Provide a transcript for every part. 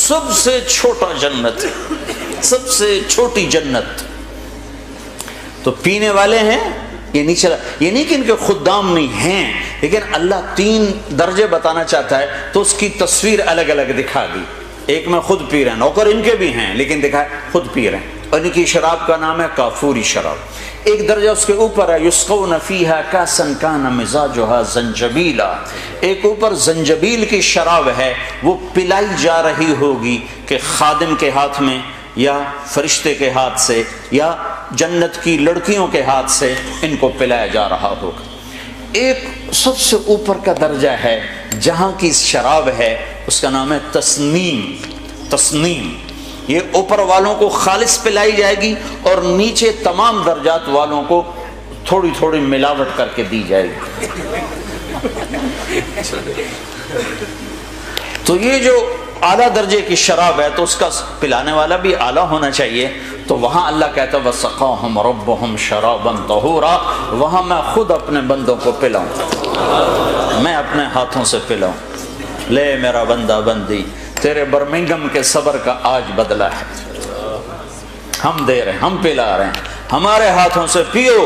سب سے چھوٹا جنت، سب سے چھوٹی جنت۔ تو پینے والے ہیں، یہ نہیں کہ ان کے خدام نہیں ہیں، لیکن اللہ 3 درجے بتانا چاہتا ہے تو اس کی تصویر الگ الگ دکھا دی۔ ایک میں خود پی رہے ہیں، نوکر ان کے بھی ہیں لیکن دکھا خود پی رہے ہیں، اور ان کی شراب کا نام ہے کافوری شراب۔ ایک درجہ اس کے اوپر ہے یسقون فیہا کاسا کان مزاجھا زنجبیلا، ایک اوپر زنجبیل کی شراب ہے، وہ پلائی جا رہی ہوگی کہ خادم کے ہاتھ میں یا فرشتے کے ہاتھ سے یا جنت کی لڑکیوں کے ہاتھ سے ان کو پلایا جا رہا ہوگا۔ ایک سب سے اوپر کا درجہ ہے جہاں کی شراب ہے، اس کا نام ہے تسنیم۔ تسنیم یہ اوپر والوں کو خالص پلائی جائے گی اور نیچے تمام درجات والوں کو تھوڑی تھوڑی ملاوٹ کر کے دی جائے گی۔ تو یہ جو اعلیٰ درجے کی شراب ہے تو اس کا پلانے والا بھی اعلیٰ ہونا چاہیے۔ تو وہاں اللہ کہتا ہے وَسَقَاهُمْ رَبُّهُمْ شَرَابًا طَهُورًا، وہاں میں خود اپنے بندوں کو پلاؤں، میں اپنے ہاتھوں سے پلاؤں۔ لے میرا بندہ بندی، تیرے برمنگم کے صبر کا آج بدلہ ہے، ہم دے رہے ہیں، ہم پلا رہے ہیں، ہمارے ہاتھوں سے پیو۔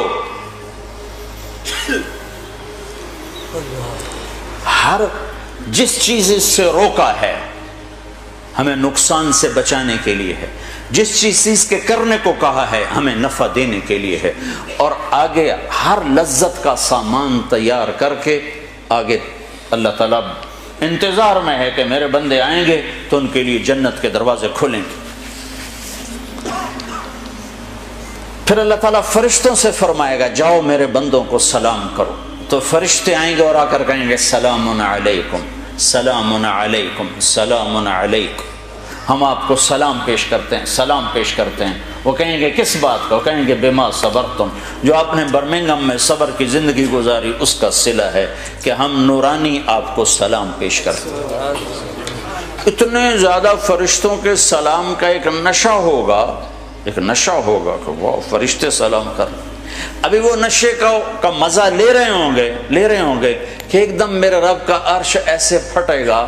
ہر جس چیز اس سے روکا ہے ہمیں نقصان سے بچانے کے لیے ہے، جس چیز کے کرنے کو کہا ہے ہمیں نفع دینے کے لیے ہے، اور آگے ہر لذت کا سامان تیار کر کے آگے اللہ تعالیٰ انتظار میں ہے کہ میرے بندے آئیں گے تو ان کے لیے جنت کے دروازے کھلیں گے۔ پھر اللہ تعالیٰ فرشتوں سے فرمائے گا جاؤ میرے بندوں کو سلام کرو، تو فرشتے آئیں گے اور آ کر کہیں گے سلام علیکم سلام علیکم سلام علیکم، ہم آپ کو سلام پیش کرتے ہیں، سلام پیش کرتے ہیں۔ وہ کہیں گے کس بات کا؟ وہ کہیں گے بما صبرتم، جو آپ نے برمنگم میں صبر کی زندگی گزاری اس کا صلہ ہے کہ ہم نورانی آپ کو سلام پیش کرتے ہیں۔ اتنے زیادہ فرشتوں کے سلام کا ایک نشہ ہوگا، ایک نشہ ہوگا کہ وہ فرشتے سلام کر رہے ہیں۔ ابھی وہ نشے کا مزہ لے رہے ہوں گے کہ ایک دم میرے رب کا عرش ایسے پھٹے گا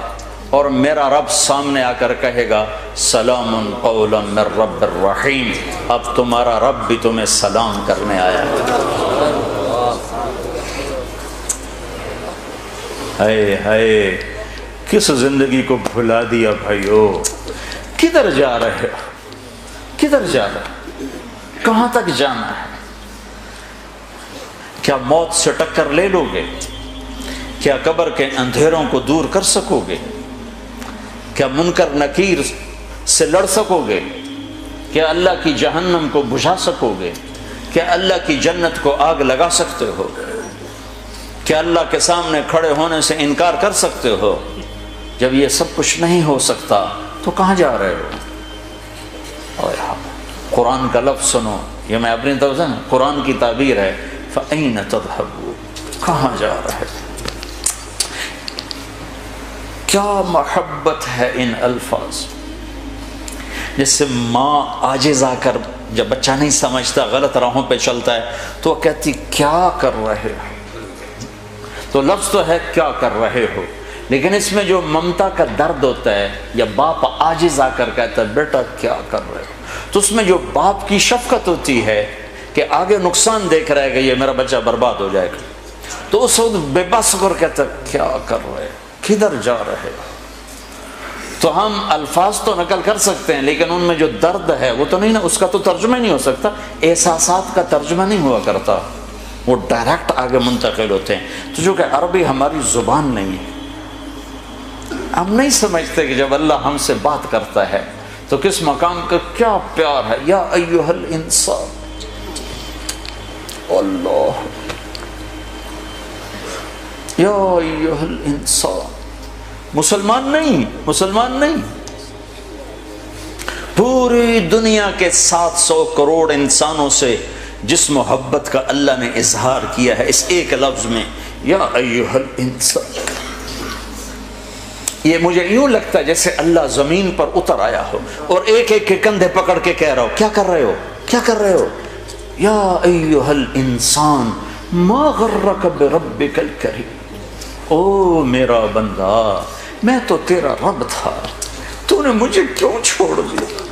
اور میرا رب سامنے آ کر کہے گا سلام قولا من رب الرحیم، اب تمہارا رب بھی تمہیں سلام کرنے آیا ہے۔ ہائے کس زندگی کو بھلا دیا بھائیو، کدھر جا رہے ہو، کدھر جا رہے ہو، کہاں تک جانا ہے؟ کیا موت سے ٹکر لے لو گے؟ کیا قبر کے اندھیروں کو دور کر سکو گے؟ کیا منکر نکیر سے لڑ سکو گے؟ کیا اللہ کی جہنم کو بجھا سکو گے؟ کیا اللہ کی جنت کو آگ لگا سکتے ہو؟ کیا اللہ کے سامنے کھڑے ہونے سے انکار کر سکتے ہو؟ جب یہ سب کچھ نہیں ہو سکتا تو کہاں جا رہے ہو؟ قرآن کا لفظ سنو، یہ میں اپنی طرف سے قرآن کی تعبیر ہے، فَأَيْنَ تَذْهَبُونَ، کہاں جا رہے ہو؟ کیا محبت ہے ان الفاظ، جس سے ماں عاجز آ کر جب بچہ نہیں سمجھتا غلط راہوں پہ چلتا ہے تو وہ کہتی کیا کر رہے ہو، تو لفظ تو ہے کیا کر رہے ہو، لیکن اس میں جو ممتا کا درد ہوتا ہے، یا باپ عاجز آ کر کہتا ہے بیٹا کیا کر رہے ہو، تو اس میں جو باپ کی شفقت ہوتی ہے کہ آگے نقصان دیکھ رہا ہے کہ یہ میرا بچہ برباد ہو جائے گا، تو اس وقت بے بس کر کہتا ہے کیا کر رہے، کدھر جا رہے۔ تو ہم الفاظ تو نقل کر سکتے ہیں لیکن ان میں جو درد ہے وہ تو نہیں نا، اس کا تو ترجمہ نہیں ہو سکتا، احساسات کا ترجمہ نہیں ہوا کرتا، وہ ڈائریکٹ آگے منتقل ہوتے ہیں۔ تو جو کہ عربی ہماری زبان نہیں ہے، ہم نہیں سمجھتے کہ جب اللہ ہم سے بات کرتا ہے تو کس مقام کا کیا پیار ہے۔ یا ایھا الانسان، اللہ، یا ایھا الانسان، مسلمان نہیں، پوری دنیا کے 700 کروڑ انسانوں سے جس محبت کا اللہ نے اظہار کیا ہے اس ایک لفظ میں، یا ایھا الانسان، یہ مجھے یوں لگتا ہے جیسے اللہ زمین پر اتر آیا ہو اور ایک ایک کے کندھے پکڑ کے کہہ رہا ہو کیا کر رہے ہو، یا ایھا الانسان ما غرک بربک الکریم، او میرا بندہ میں تو تیرا رب تھا، تو نے مجھے کیوں چھوڑ دیا؟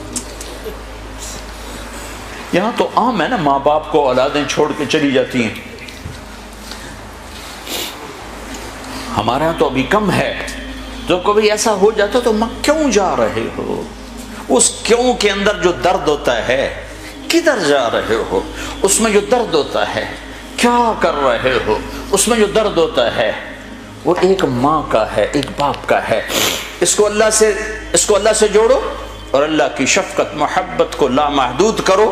یہاں تو عام ہے نا، ماں باپ کو اولادیں چھوڑ کے چلی جاتی ہیں، ہمارے یہاں تو ابھی کم ہے۔ جو کبھی ایسا ہو جاتا تو ماں کیوں جا رہے ہو؟ اس کیوں کے اندر جو درد ہوتا ہے، کدھر جا رہے ہو، اس میں جو درد ہوتا ہے، کیا کر رہے ہو، اس میں جو درد ہوتا ہے، وہ ایک ماں کا ہے، ایک باپ کا ہے۔ اس کو اللہ سے جوڑو اور اللہ کی شفقت محبت کو لامحدود کرو،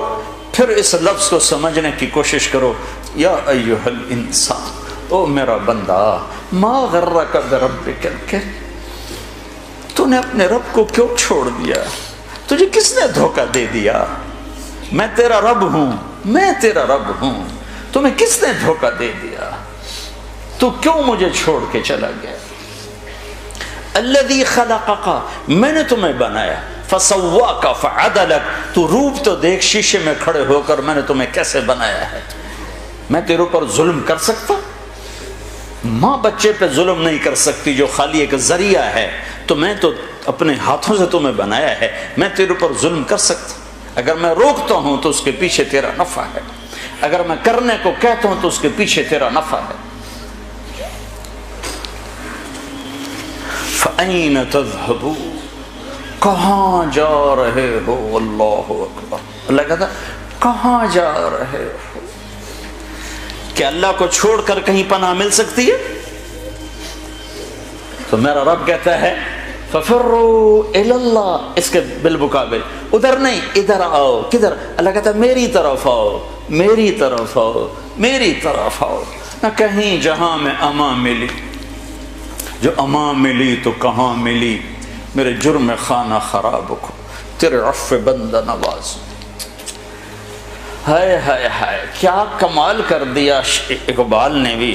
پھر اس لفظ کو سمجھنے کی کوشش کرو، یا ایھا الانسان، او میرا بندہ، ما غرک بربک الکریم، تو نے اپنے رب کو کیوں چھوڑ دیا؟ تجھے کس نے دھوکہ دے دیا؟ میں تیرا رب ہوں، میں تیرا رب ہوں، تمہیں کس نے دھوکہ دے دیا؟ تو کیوں مجھے چھوڑ کے چلا گیا؟ الذی خلقک، میں نے تمہیں بنایا، فسواک فعدلک، تو روپ تو دیکھ شیشے میں کھڑے ہو کر میں نے تمہیں کیسے بنایا ہے۔ میں تیرے اوپر ظلم کر سکتا؟ ماں بچے پہ ظلم نہیں کر سکتی جو خالی ایک ذریعہ ہے، تو میں تو اپنے ہاتھوں سے تمہیں بنایا ہے، میں تیرے اوپر ظلم کر سکتا؟ اگر میں روکتا ہوں تو اس کے پیچھے تیرا نفع ہے، اگر میں کرنے کو کہتا ہوں تو اس کے پیچھے تیرا نفع ہے۔ فَأَيْنَ تَذْهَبُونَ، کہاں جا رہے ہو؟ اللہ اکبر، اللہ کہتا کہاں جا رہے ہو؟ کہ اللہ کو چھوڑ کر کہیں پناہ مل سکتی ہے؟ تو میرا رب کہتا ہے فَفِرُّوا إِلَى اللَّهِ، اس کے بالمقابل ادھر نہیں، ادھر آؤ۔ کدھر؟ اللہ کہتا ہے میری طرف آؤ، میری طرف آؤ، میری طرف آؤ۔ نہ کہیں جہاں میں امان ملی، جو امان ملی تو کہاں ملی؟ میرے جرم خانہ خراب کو، تیرے عفو بندہ نواز۔ ہائے ہائے ہائے، کیا کمال کر دیا اقبال نے بھی۔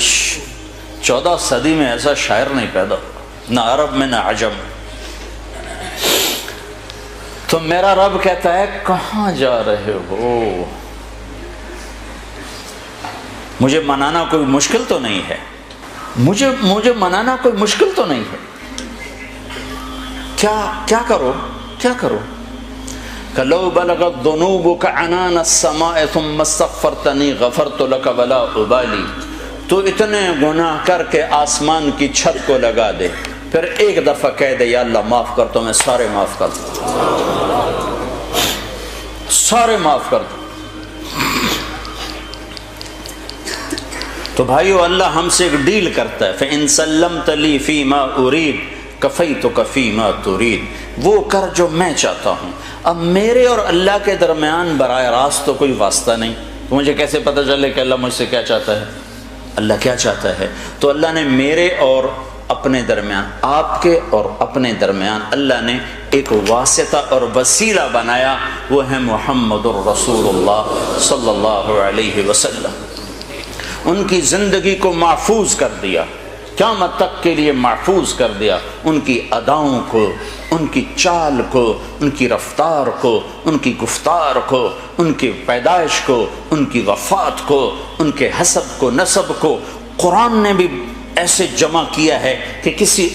14 صدی میں ایسا شاعر نہیں پیدا ہوا، نہ عرب میں نہ عجم۔ تو میرا رب کہتا ہے کہاں جا رہے ہو؟ مجھے منانا کوئی مشکل تو نہیں ہے، مجھے منانا کوئی مشکل تو نہیں ہے۔ کیا کرو؟ کیا کرو؟ لو بلغت ذنوبک عنان السماء ثم استغفرتنی غفرت لک ولا ابالی، تو اتنے گناہ کر کے آسمان کی چھت کو لگا دے، پھر ایک دفعہ کہہ دے یا اللہ معاف کر، تو میں سارے معاف کر دوں، سارے معاف کر دوں۔ تو بھائیو، اللہ ہم سے ایک ڈیل کرتا ہے، فَإِن سَلَّمْتَ لِي فِي مَا أُرِيدُ كَفَيْتُكَ فِي مَا تُرِيدُ، وہ کر جو میں چاہتا ہوں۔ اب میرے اور اللہ کے درمیان براہ راست تو کوئی واسطہ نہیں، تو مجھے کیسے پتہ چلے کہ اللہ مجھ سے کیا چاہتا ہے، اللہ کیا چاہتا ہے؟ تو اللہ نے میرے اور اپنے درمیان، آپ کے اور اپنے درمیان اللہ نے ایک واسطہ اور وسیلہ بنایا، وہ ہے محمد الرسول اللہ صلی اللہ علیہ وسلم۔ ان کی زندگی کو محفوظ کر دیا، قیامت تک کے لیے محفوظ کر دیا، ان کی اداؤں کو، ان کی چال کو، ان کی رفتار کو، ان کی گفتار کو، ان کی پیدائش کو، ان کی وفات کو، ان کے حسب کو، نسب کو قرآن نے بھی ایسے جمع کیا ہے کہ کسی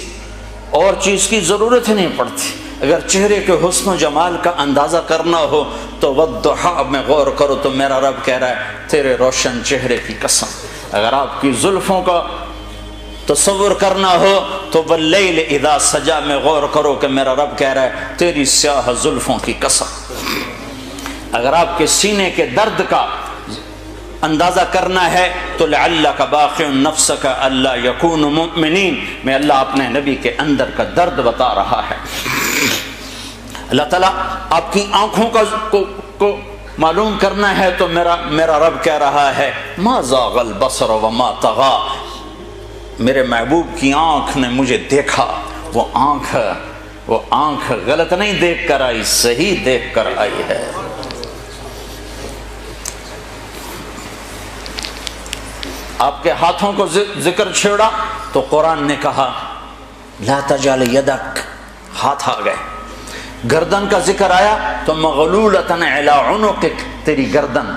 اور چیز کی ضرورت ہی نہیں پڑتی۔ اگر چہرے کے حسن و جمال کا اندازہ کرنا ہو تو والضحیٰ میں غور کرو، تو میرا رب کہہ رہا ہے تیرے روشن چہرے کی قسم۔ اگر آپ کی زلفوں کا تصور کرنا ہو تو واللیل اذا سجا میں غور کرو کہ میرا رب کہہ رہا ہے تیری سیاہ زلفوں کی قسم۔ اگر آپ کے سینے کے درد کا اندازہ کرنا ہے تو لعلک باخع نفسک الا یکونوا مؤمنین میں اللہ اپنے نبی کے اندر کا درد بتا رہا ہے۔ اللہ تعالیٰ آپ کی آنکھوں کو معلوم کرنا ہے تو میرا رب کہہ رہا ہے ما زاغ البصر وما طغى، میرے محبوب کی آنکھ نے مجھے دیکھا، وہ آنکھ غلط نہیں دیکھ کر آئی، صحیح دیکھ کر آئی ہے۔ آپ کے ہاتھوں کو ذکر چھیڑا تو قرآن نے کہا لا تجعل یدک، ہاتھ آ گئے۔ گردن کا ذکر آیا تو مغلولۃ علی عنقک، تیری گردن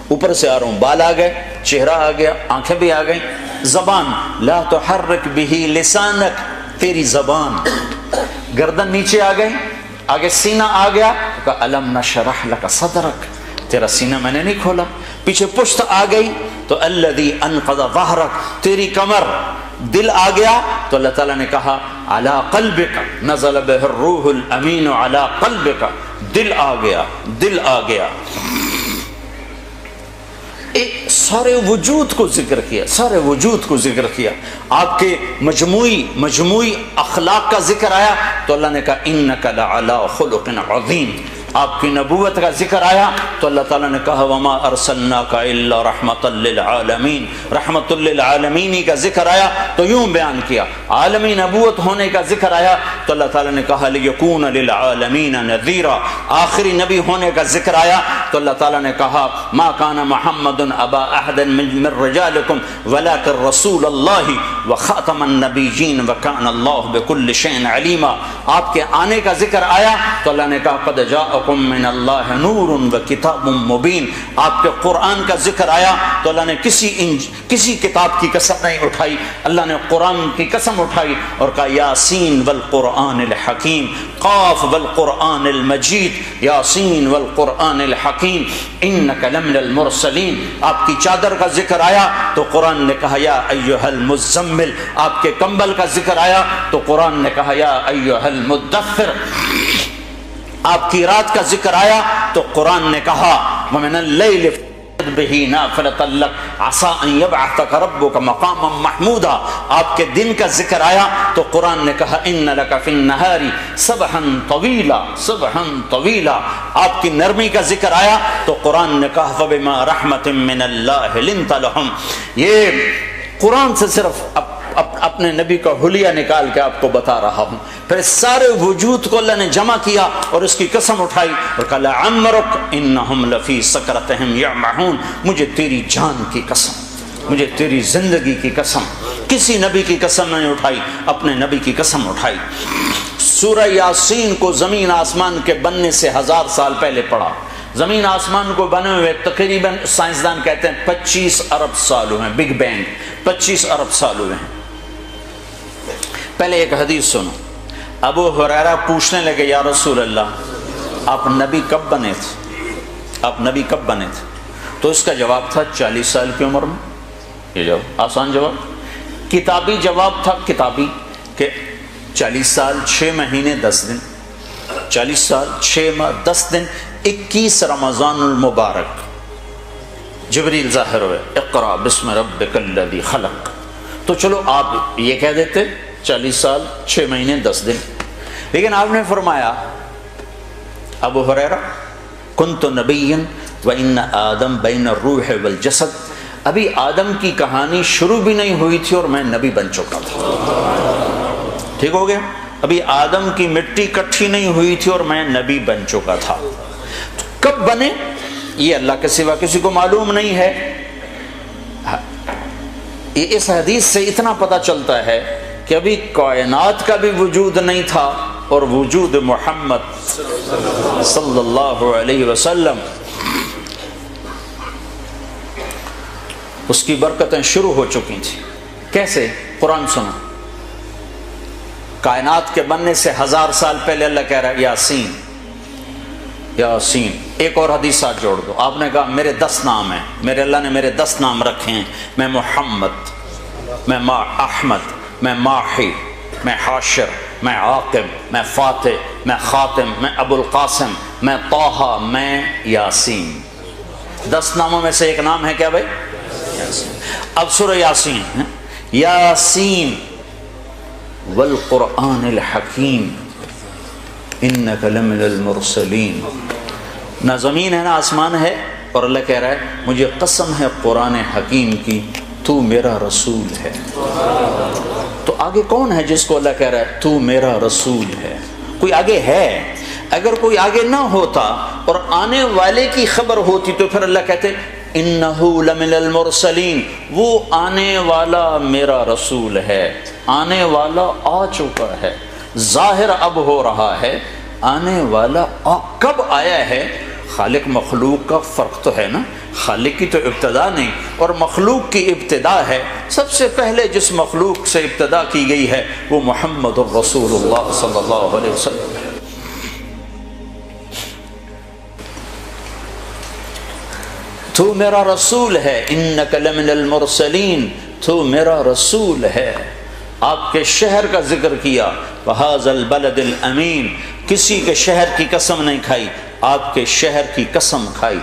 اوپر سے آ رہا ہوں، بال آ گئے، چہرہ آ گیا، آنکھیں بھی آ گئیں۔ زبان لا تحرک بہ لسانک، تیری زبان گردن نیچے آ گئی، آگے سینہ آ گیا، کہا الم نشرح لک صدرک، تیرا سینہ میں نے نہیں کھولا. پیچھے پشت آ گئی تو الذی انقض ظہرک، تیری کمر. دل آ گیا تو اللہ تعالیٰ نے کہا علی قلبک نزل بہ الروح الامین علی قلبک، دل آ گیا، دل آ گیا. سارے وجود کو ذکر کیا، سارے وجود کو ذکر کیا. آپ کے مجموعی اخلاق کا ذکر آیا تو اللہ نے کہا انک لعلی خلق عظیم. آپ کی نبوت کا ذکر آیا تو اللہ تعالیٰ نے کہا وما ارسلناک الا رحمۃ للعالمین. رحمۃ للعالمین کا ذکر آیا تو یوں بیان کیا. عالمی نبوت ہونے کا ذکر آیا تو اللہ تعالیٰ نے کہا لیکون للعالمین نذیرا. آخری نبی ہونے کا ذکر آیا تو اللہ تعالیٰ نے کہا ما کان محمد ابا احد من رجالکم ولکن رسول اللہ وخاتم النبیین وکان اللہ بکل شیء علیما. آپ کے آنے کا ذکر آیا تو اللہ نے کہا قد جاءکم من اللہ نور و کتاب مبین. آپ کے قرآن کا ذکر آیا تو اللہ نے کسی کتاب کی قسم نہیں اٹھائی، اللہ نے قرآن کی قسم اٹھائی اور کہا یاسین والقرآن الحکیم، قاف والقرآن المجید، یاسین والقرآن الحکیم انک لمن المرسلین. آپ کی چادر کا ذکر آیا تو قرآن نے کہا یا ایھا المزمل. آپ کے کمبل کا ذکر آیا تو قرآن نے کہا یا ایھا المدثر. آپ کی رات کا ذکر آیا تو قرآن نے کہا ومن اللیل فاسجد بہ نافلۃ لک عسى ان یبعثک ربک مقاما محمودا. آپ کے دن کا ذکر آیا تو قرآن نے کہا ان لک فی النہار سبحا طویلا، سبحا طویلا. آپ کی نرمی کا ذکر آیا تو قرآن نے کہا فبما رحمۃ من اللہ لنت لہم. یہ قرآن سے صرف اپنے نبی کا حلیہ نکال کے آپ کو بتا رہا ہوں. پھر سارے وجود کو اللہ نے جمع کیا اور اس کی قسم اٹھائی اور کہا لعمرک انہم لفی سکرتہم یعمہون. مجھے تیری جان کی قسم، مجھے تیری زندگی کی قسم. کسی نبی کی قسم نہیں اٹھائی، اپنے نبی کی قسم اٹھائی. سورہ یاسین کو زمین آسمان کے بننے سے 1000 سال پہلے پڑھا. زمین آسمان کو بنے ہوئے تقریباً سائنسدان کہتے ہیں 25 ارب سال ہوئے ہیں. بگ بینگ 25 ارب سال ہوئے ہیں. پہلے ایک حدیث سنو. ابو ہریرہ پوچھنے لگے یا رسول اللہ آپ نبی کب بنے تھے، آپ نبی کب بنے تھے؟ تو اس کا جواب تھا 40 سال کی عمر میں. یہ جواب آسان جواب، کتابی جواب تھا، کتابی کہ 40 سال 6 مہینے 10 دن، 40 سال 6 ماہ 10 دن 21 رمضان المبارک جبریل ظاہر ہوئے اقرا بسم ربک الذی خلق. تو چلو آپ یہ کہہ دیتے 40 سال 6 مہینے 10 دن. لیکن آپ نے فرمایا ابو ہریرہ کنت نبیا وان آدم بین الروح والجسد. ابھی آدم کی کہانی شروع بھی نہیں ہوئی تھی اور میں نبی بن چکا تھا. ٹھیک ہو گیا؟ ابھی آدم کی مٹی کٹھی نہیں ہوئی تھی اور میں نبی بن چکا تھا. کب بنے یہ اللہ کے سوا کسی کو معلوم نہیں ہے. اس حدیث سے اتنا پتہ چلتا ہے کہ ابھی کائنات کا بھی وجود نہیں تھا اور وجود محمد صلی اللہ علیہ وسلم اس کی برکتیں شروع ہو چکی تھیں. کیسے؟ قرآن سنو. کائنات کے بننے سے 1000 سال پہلے اللہ کہہ رہا ہے یاسین، یاسین. ایک اور حدیث ساتھ جوڑ دو. آپ نے کہا میرے 10 نام ہیں، میرے اللہ نے میرے 10 نام رکھے ہیں. میں محمد، میں احمد، میں ماحی، میں حاشر، میں عاقب، میں فاتح، میں خاتم، میں ابو القاسم، میں طٰہٰ، میں یاسین. 10 ناموں میں سے ایک نام ہے کیا بھائی؟ یاسین. اب سورہ یاسین، یاسین والقرآن الحکیم انک لمن المرسلین. نہ زمین ہے نہ آسمان ہے اور اللہ کہہ رہا ہے مجھے قسم ہے قرآن حکیم کی تو میرا رسول ہے. تو آگے کون ہے جس کو اللہ کہہ رہا ہے تو میرا رسول ہے؟ کوئی آگے ہے. اگر کوئی آگے نہ ہوتا اور آنے والے کی خبر ہوتی تو پھر اللہ کہتے انہو لمن المرسلین، وہ آنے والا میرا رسول ہے. آنے والا آ چکا ہے، ظاہر اب ہو رہا ہے. آنے والا کب آیا ہے؟ خالق مخلوق کا فرق تو ہے نا. خالق کی تو ابتدا نہیں، اور مخلوق کی ابتدا ہے، سب سے پہلے جس مخلوق سے ابتدا کی گئی ہے وہ محمد الرسول اللہ صلی اللہ علیہ وسلم ہے۔ تو میرا رسول ہے، انک لمن المرسلین، تو میرا رسول ہے۔ آپ کے شہر کا ذکر کیا، وہذا البلد الامین، کسی کے شہر کی قسم نہیں کھائی، آپ کے شہر کی قسم کھائی۔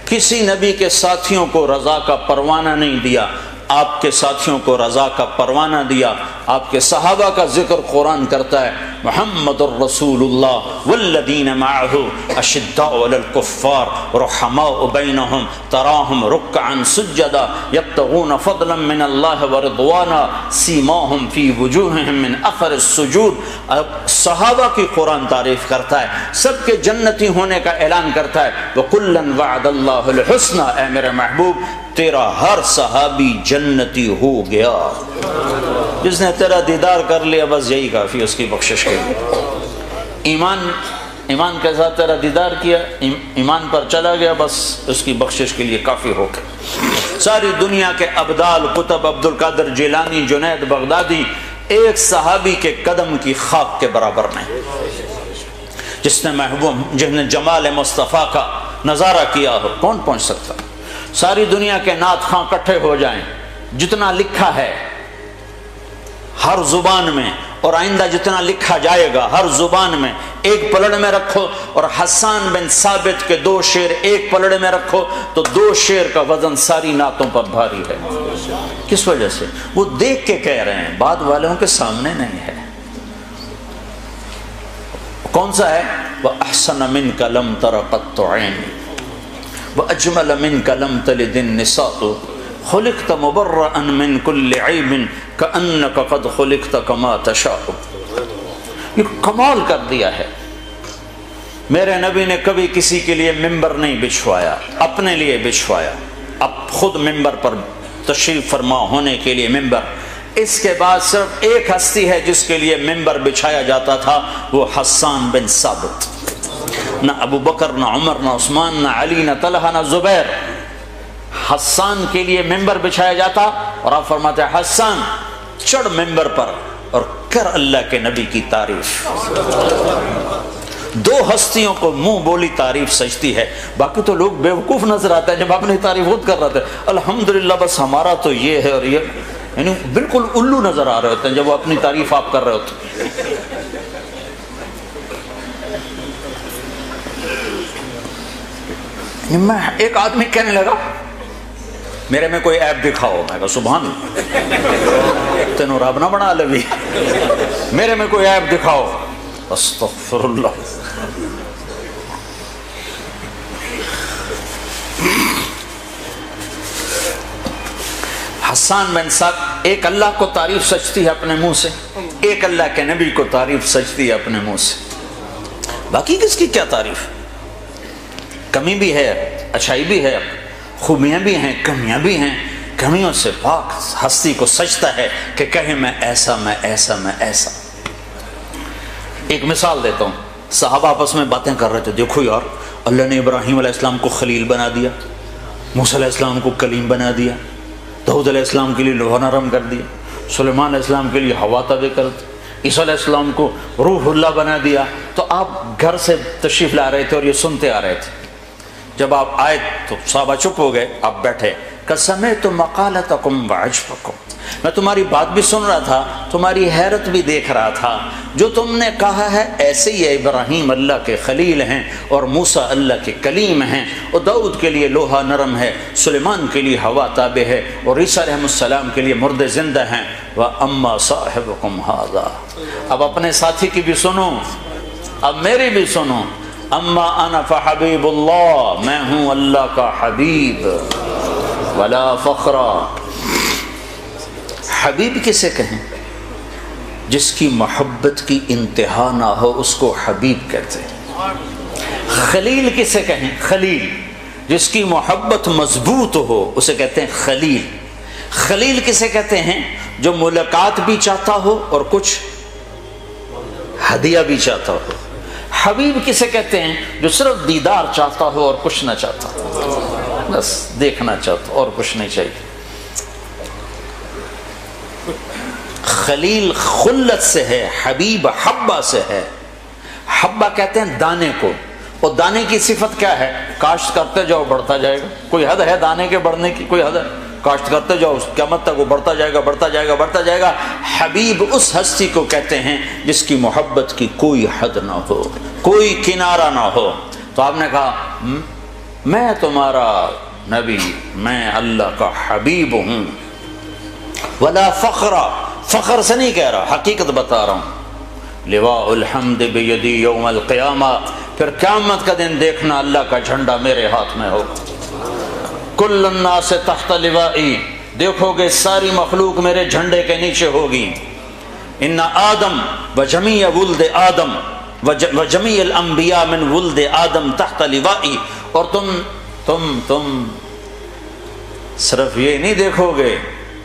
کسی نبی کے ساتھیوں کو رضا کا پروانہ نہیں دیا، آپ کے ساتھیوں کو رضا کا پروانہ دیا۔ آپ کے صحابہ کا ذکر قرآن کرتا ہے، محمد الرسول اللہ والذین معہ اشداء علی الکفار رحماء بینہم تراہم رکعا سجدا یبتغون فضلا من اللہ ورضوانا سیماہم فی وجوہہم من اثر السجود۔ صحابہ کی قرآن تعریف کرتا ہے، سب کے جنتی ہونے کا اعلان کرتا ہے، وَكُلًّا وَعَدَ اللَّهُ الْحُسْنَى، اے میرے محبوب تیرا ہر صحابی جنتی ہو گیا۔ جس نے تیرا دیدار کر لیا بس یہی کافی اس کی بخشش کے لیے۔ ایمان کے ساتھ تیرا دیدار کیا، ایمان پر چلا گیا، بس اس کی بخشش کے لیے کافی ہو گیا۔ ساری دنیا کے ابدال، قطب، عبد القادر جیلانی، جنید بغدادی ایک صحابی کے قدم کی خاک کے برابر نہیں۔ جس نے جمال مصطفیٰ کا نظارہ کیا ہو کون پہنچ سکتا؟ ساری دنیا کے نعت خواں اکٹھے ہو جائیں، جتنا لکھا ہے ہر زبان میں، اور آئندہ جتنا لکھا جائے گا ہر زبان میں، ایک پلڑ میں رکھو، اور حسان بن ثابت کے 2 شعر ایک پلڑ میں رکھو تو 2 شعر کا وزن ساری نعتوں پر بھاری ہے۔ کس وجہ سے؟ وہ دیکھ کے کہہ رہے ہیں، بعد والوں کے سامنے نہیں ہے۔ کون سا ہے؟ وَأَحْسَنَ مِنْكَ لَمْ تَرَ قَطُّ عَيْنٍ وَأَجْمَلَ مِنْكَ لَمْ تَلِدِ النِّسَاءُ خُلِقْتَ مُبَرَّأً مِنْ كُلِّ عَيْبٍ كَأَنَّكَ قَدْ خُلِقْتَ كَمَا تَشَاءُ۔ یہ کمال کر دیا ہے۔ میرے نبی نے کبھی کسی کے لیے ممبر نہیں بچھوایا، اپنے لیے بچھوایا، اب خود ممبر پر تشریف فرما ہونے کے لیے ممبر۔ اس کے بعد صرف ایک ہستی ہے جس کے لیے ممبر بچھایا جاتا تھا، وہ حسان بن ثابت۔ نہ ابو بکر، نہ عمر، نہ عثمان، نہ علی، نہ طلحہ، نہ زبیر۔ حسان کے لیے ممبر بچھایا جاتا اور آپ فرماتے ہیں حسان چڑھ ممبر پر اور کر اللہ کے نبی کی تعریف۔ 2 ہستیوں کو منہ بولی تعریف سجتی ہے، باقی تو لوگ بیوقوف نظر آتے ہیں جب اپنی تعریف خود کر رہے تھے، الحمدللہ بس ہمارا تو یہ ہے اور یہ، یعنی بالکل الو نظر آ رہے ہوتے ہیں جب وہ اپنی تعریف آپ کر رہے ہوتے ہیں۔ میں ایک آدمی کہنے لگا میرے میں کوئی عیب دکھاؤ، میں کہا سبحان اللہ، تینوں رب نہ بنا لوی، میرے میں کوئی عیب دکھاؤ، استغفر اللہ۔ حسان بن ثابت، ایک اللہ کو تعریف سجتی ہے اپنے منہ سے، ایک اللہ کے نبی کو تعریف سجتی ہے اپنے منہ سے، باقی کس کی کیا تعریف؟ کمی بھی ہے، اچھائی بھی ہے، خوبیاں بھی ہیں، کمیاں بھی ہیں، کمیوں سے پاک ہستی کو سجتا ہے کہ کہے میں ایسا، میں ایسا، میں ایسا۔ ایک مثال دیتا ہوں، صحابہ آپس میں باتیں کر رہے تھے، دیکھو یار اللہ نے ابراہیم علیہ السلام کو خلیل بنا دیا، موسیٰ علیہ السلام کو کلیم بنا دیا، داؤد علیہ السلام کے لیے لوہا نرم کر دیا، سلیمان علیہ السلام کے لیے ہوا تابع کر دی، عیسیٰ علیہ السلام کو روح اللہ بنا دیا۔ تو آپ گھر سے تشریف لا رہے تھے اور یہ سنتے آ رہے تھے، جب آپ آئے تو صحابہ چپ ہو گئے، آپ بیٹھے، سَمِعْتُ مَقَالَتَكُمْ وَعَجْبَكُمْ، میں تمہاری بات بھی سن رہا تھا، تمہاری حیرت بھی دیکھ رہا تھا، جو تم نے کہا ہے ایسے ہی ابراہیم اللہ کے خلیل ہیں اور موسیٰ اللہ کے کلیم ہیں، اور داؤد کے لیے لوہا نرم ہے، سلیمان کے لیے ہوا تابع ہے، اور عیسیٰ علیہ السلام کے لیے مردے زندہ ہیں، وَأَمَّا صَاحِبُكُمْ هَذَا۔ اب اپنے ساتھی کی بھی سنو، اب میری بھی سنو، اما انا فحبیب اللہ، میں ہوں اللہ کا حبیب، ولا فخرا۔ حبیب کسے کہیں؟ جس کی محبت کی انتہا نہ ہو اس کو حبیب کہتے ہیں۔ خلیل کسے کہیں؟ خلیل جس کی محبت مضبوط ہو اسے کہتے ہیں خلیل۔ خلیل کسے کہتے ہیں؟ جو ملاقات بھی چاہتا ہو اور کچھ ہدیہ بھی چاہتا ہو۔ حبیب کسے کہتے ہیں؟ جو صرف دیدار چاہتا ہو اور کچھ نہ چاہتا ہو۔ بس دیکھنا چاہتا اور کچھ نہیں چاہیے. خلیل خلت سے ہے، حبیب حبہ سے ہے. حبہ کہتے ہیں دانے کو، اور دانے کی صفت کیا ہے؟ کاشت کرتے جاؤ بڑھتا جائے گا. کوئی حد ہے دانے کے بڑھنے کی؟ کوئی حد ہے؟ کاشت کرتے جاؤ قیامت تک وہ بڑھتا جائے گا بڑھتا جائے گا بڑھتا جائے گا. حبیب اس ہستی کو کہتے ہیں جس کی محبت کی کوئی حد نہ ہو، کوئی کنارہ نہ ہو. تو آپ نے کہا میں تمہارا نبی، میں اللہ کا حبیب ہوں. ولا فخر، فخر سے نہیں کہہ رہا، حقیقت بتا رہا ہوں. لواء الحمد بیدی یوم القیامہ، پھر قیامت کا دن دیکھنا اللہ کا جھنڈا میرے ہاتھ میں ہوگا. کل الناس تحت لوائی، دیکھو گے ساری مخلوق میرے جھنڈے کے نیچے ہوگی. ان آدم وجمیع ولد آدم وجمیع الانبیاء من ولد آدم تحت لوائی. اور تم صرف یہ نہیں دیکھو گے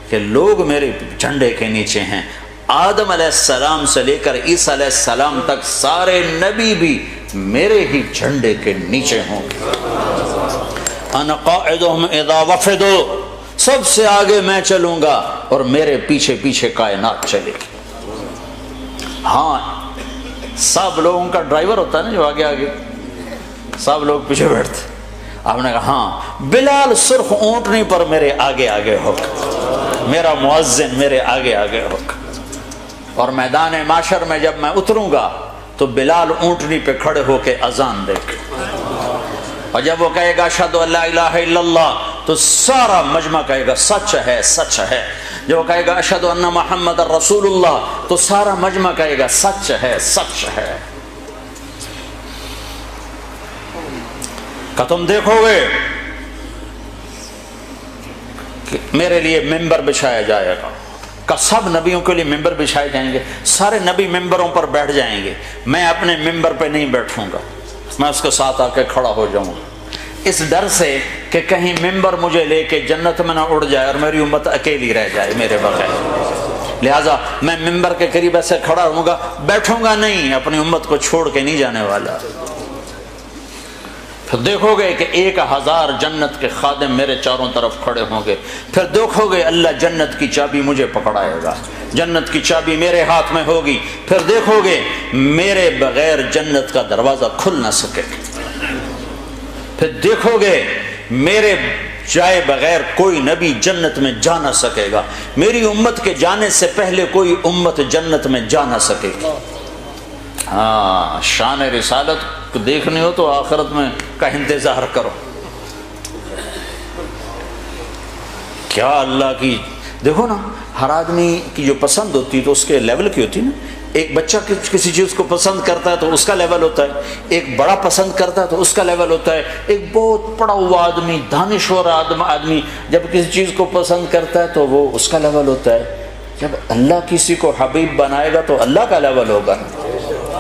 کہ لوگ میرے جھنڈے کے نیچے ہیں، آدم علیہ السلام سے لے کر عیسیٰ علیہ السلام تک سارے نبی بھی میرے ہی جھنڈے کے نیچے ہوں گے. انا قائدہم اذا وفدوا، سب سے آگے میں چلوں گا اور میرے پیچھے پیچھے کائنات چلے گی. ہاں سب لوگوں کا ڈرائیور ہوتا ہے نا جو آگے آگے، سب لوگ پیچھے بیٹھتے. آپ نے کہا ہاں بلال سرخ اونٹنی پر میرے آگے آگے ہوگا، میرا مؤذن میرے آگے آگے ہوگا. اور میدان معاشر میں جب میں اتروں گا تو بلال اونٹنی پہ کھڑے ہو کے اذان دے گا، اور جب وہ کہے گا اشہد ان لا الہ الا اللہ تو سارا مجمع کہے گا سچ ہے سچ ہے. جب وہ کہے گا اشہد ان محمد رسول اللہ تو سارا مجمع کہے گا سچ ہے سچ ہے. کہ تم دیکھو گے کہ میرے لیے ممبر بچھایا جائے گا، کہ سب نبیوں کے لیے ممبر بچھائے جائیں گے، سارے نبی ممبروں پر بیٹھ جائیں گے، میں اپنے ممبر پہ نہیں بیٹھوں گا، میں اس کے ساتھ آ کے کھڑا ہو جاؤں گا، اس ڈر سے کہ کہیں ممبر مجھے لے کے جنت میں نہ اڑ جائے اور میری امت اکیلی رہ جائے میرے بغیر. لہٰذا میں ممبر کے قریب ایسے کھڑا رہوں گا، بیٹھوں گا نہیں، اپنی امت کو چھوڑ کے نہیں جانے والا. پھر دیکھو گے کہ 1000 جنت کے خادم میرے چاروں طرف کھڑے ہوں گے. پھر دیکھو گے اللہ جنت کی چابی مجھے پکڑائے گا، جنت کی چابی میرے ہاتھ میں ہوگی. پھر دیکھو گے میرے بغیر جنت کا دروازہ کھل نہ سکے. پھر دیکھو گے میرے جائے بغیر کوئی نبی جنت میں جا نہ سکے گا، میری امت کے جانے سے پہلے کوئی امت جنت میں جا نہ سکے گی. ہاں شان رسالت کو دیکھنی ہو تو آخرت میں کا انتظار کرو. کیا اللہ کی دیکھو نا، ہر آدمی کی جو پسند ہوتی ہے تو اس کے لیول کی ہوتی ہے نا. ایک بچہ کسی چیز کو پسند کرتا ہے تو اس کا لیول ہوتا ہے، ایک بڑا پسند کرتا ہے تو اس کا لیول ہوتا ہے، ایک بہت پڑا ہوا آدمی دانشور آدمی جب کسی چیز کو پسند کرتا ہے تو وہ اس کا لیول ہوتا ہے. جب اللہ کسی کو حبیب بنائے گا تو اللہ کا لیول ہوگا،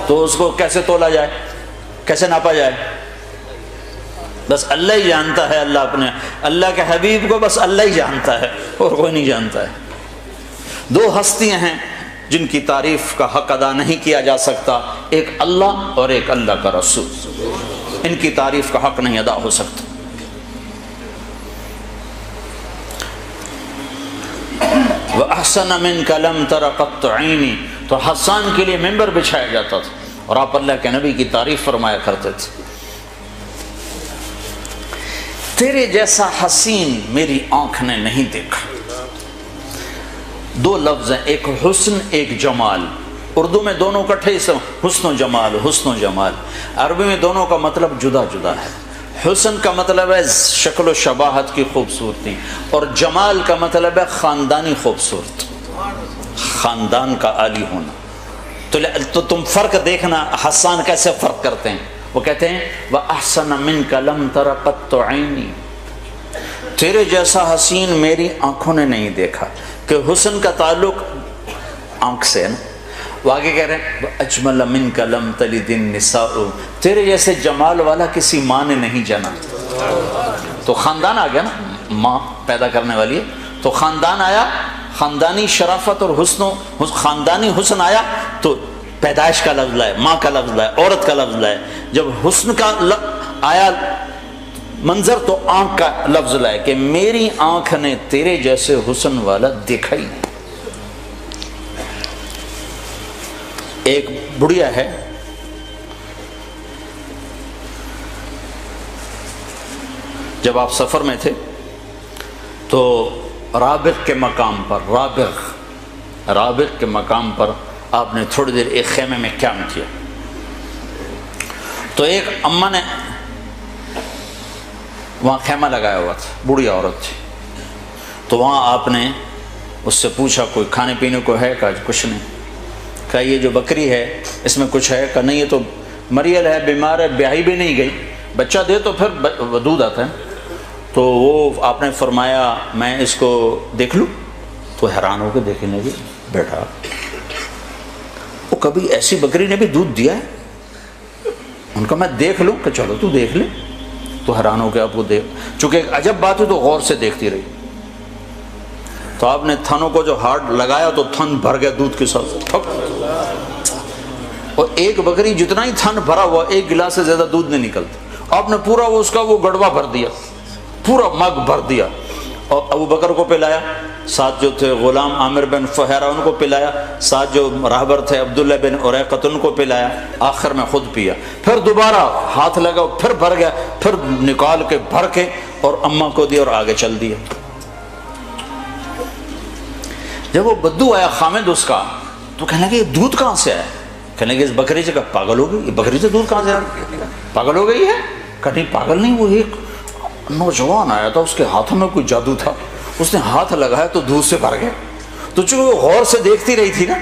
تو اس کو کیسے تولا جائے، کیسے ناپا جائے؟ بس اللہ ہی جانتا ہے. اللہ کے حبیب کو بس اللہ ہی جانتا ہے اور کوئی نہیں جانتا ہے. 2 ہستیاں ہیں جن کی تعریف کا حق ادا نہیں کیا جا سکتا، ایک اللہ اور ایک اللہ کا رسول. ان کی تعریف کا حق نہیں ادا ہو سکتا. وَأَحْسَنَ مِنْكَ لَمْ تَرَ قَطُّ عَيْنِي، تو حسان کے لیے ممبر بچھایا جاتا تھا اور آپ اللہ کے نبی کی تعریف فرمایا کرتے تھے. تیرے جیسا حسین میری آنکھ نے نہیں دیکھا. 2 لفظ ہیں، ایک حسن ایک جمال. اردو میں دونوں اکٹھے سے حسن و جمال، حسن و جمال. عربی میں دونوں کا مطلب جدا جدا ہے. حسن کا مطلب ہے شکل و شباہت کی خوبصورتی، اور جمال کا مطلب ہے خاندانی خوبصورتی، خاندان کا عالی ہونا. تو تم فرق دیکھنا حسان کیسے فرق کرتے ہیں. وہ کہتے ہیں وَأَحْسَنَ مِنْكَ لَمْ تَرَ قَطُّ عَيْنِي، تیرے جیسا حسین میری آنکھوں نے نہیں دیکھا. کہ حسن کا تعلق آنکھ سے ہے نا. وہ آگے کہہ رہے ہیں اجمل منک لم تلد النساء، تیرے جیسے جمال والا کسی ماں نے نہیں جنا. تو خاندان آ گیا نا، ماں پیدا کرنے والی ہے تو خاندان آیا، خاندانی شرافت اور خاندانی حسن آیا تو پیدائش کا لفظ لائے، ماں کا لفظ لائے، عورت کا لفظ لائے. جب حسن کا آیا منظر تو آنکھ کا لفظ لائے کہ میری آنکھ نے تیرے جیسے حسن والا دیکھا ہی نہیں۔ ایک بڑھیا ہے، جب آپ سفر میں تھے تو رابغ کے مقام پر رابغ کے مقام پر آپ نے تھوڑی دیر ایک خیمے میں قیام کیا، تو ایک اماں نے وہاں خیمہ لگایا ہوا تھا، بوڑھی عورت تھی، تو وہاں آپ نے اس سے پوچھا کوئی کھانے پینے کو ہے؟ کہا کچھ نہیں۔ کہا یہ جو بکری ہے اس میں کچھ ہے؟ کہا نہیں، یہ تو مریل ہے، بیمار ہے، بیاہی بھی نہیں گئی، بچہ دے تو پھر دودھ آتا ہے۔ تو وہ آپ نے فرمایا میں اس کو دیکھ لوں؟ تو حیران ہو کے دیکھنے لگی، بیٹھا وہ کبھی ایسی بکری نے بھی دودھ دیا ہے؟ ان کا میں دیکھ لوں؟ کہ چلو تو دیکھ لے۔ تو حیران ہو کے آپ کو دیکھ، چونکہ ایک عجب بات ہے تو غور سے دیکھتی رہی، تو آپ نے تھنوں کو جو ہارڈ لگایا تو تھن بھر گیا دودھ کے ساتھ، اور ایک بکری جتنا ہی تھن بھرا ہوا ایک گلاس سے زیادہ دودھ نہیں نکلتا، آپ نے پورا اس کا وہ گڑوا بھر دیا، پورا مگ بھر دیا، اور ابو بکر کو پلایا، ساتھ جو تھے غلام عامر بن فہیرہ ان کو پلایا، ساتھ جو راہبر تھے عبداللہ بن اریقط ان کو پلایا، آخر میں خود پیا، پھر دوبارہ ہاتھ لگا، پھر بھر گیا، پھر نکال کے بھر کے اور اماں کو دیا اور آگے چل دیا۔ جب وہ بدو آیا خامد اس کا، تو کہنے لگے یہ دودھ کہاں سے آیا؟ کہنے لگے اس بکری سے۔ کہا پاگل ہو گئی، یہ بکری سے دودھ کہاں سے آیا؟ پاگل ہو گئی ہے؟ کہا نہیں پاگل نہیں، وہ ایک نوجوان آیا تھا، اس کے ہاتھوں میں کوئی جادو تھا، اس نے ہاتھ لگایا تو دودھ سے بھر گیا۔ تو چونکہ وہ غور سے دیکھتی رہی تھی نا،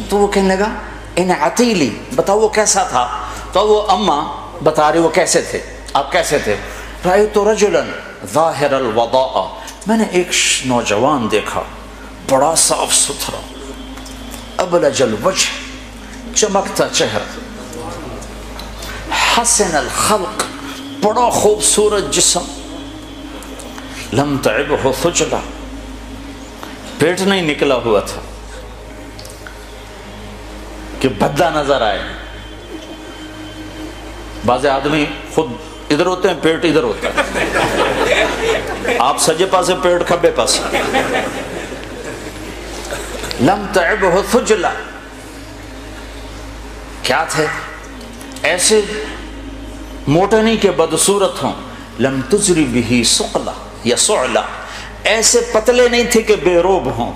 تو وہ کہنے لگا ان عتیلی، بتاؤ وہ کیسا تھا؟ تو وہ اماں بتا رہی وہ کیسے تھے، آپ کیسے تھے؟ رأیت رجلا ظاہر الوضاء، میں نے ایک نوجوان دیکھا، بڑا صاف ستھرا، ابلج الوجہ، چمکتا چہرہ، حسن الخلق، بڑا خوبصورت جسم، لم تعبہ ثجلہ، پیٹ نہیں نکلا ہوا تھا کہ بھدا نظر آئے۔ بعض آدمی خود ادھر ہوتے ہیں، پیٹ ادھر ہوتا ہے، آپ سجے پاسے پیٹ کھبے پاسے۔ لم تعبہ ثجلہ، کیا تھے؟ ایسے موٹے نہیں کہ بدصورت ہوں، لم تجری بہ ثقلہ یا صعلہ، ایسے پتلے نہیں تھے کہ بے روب ہوں،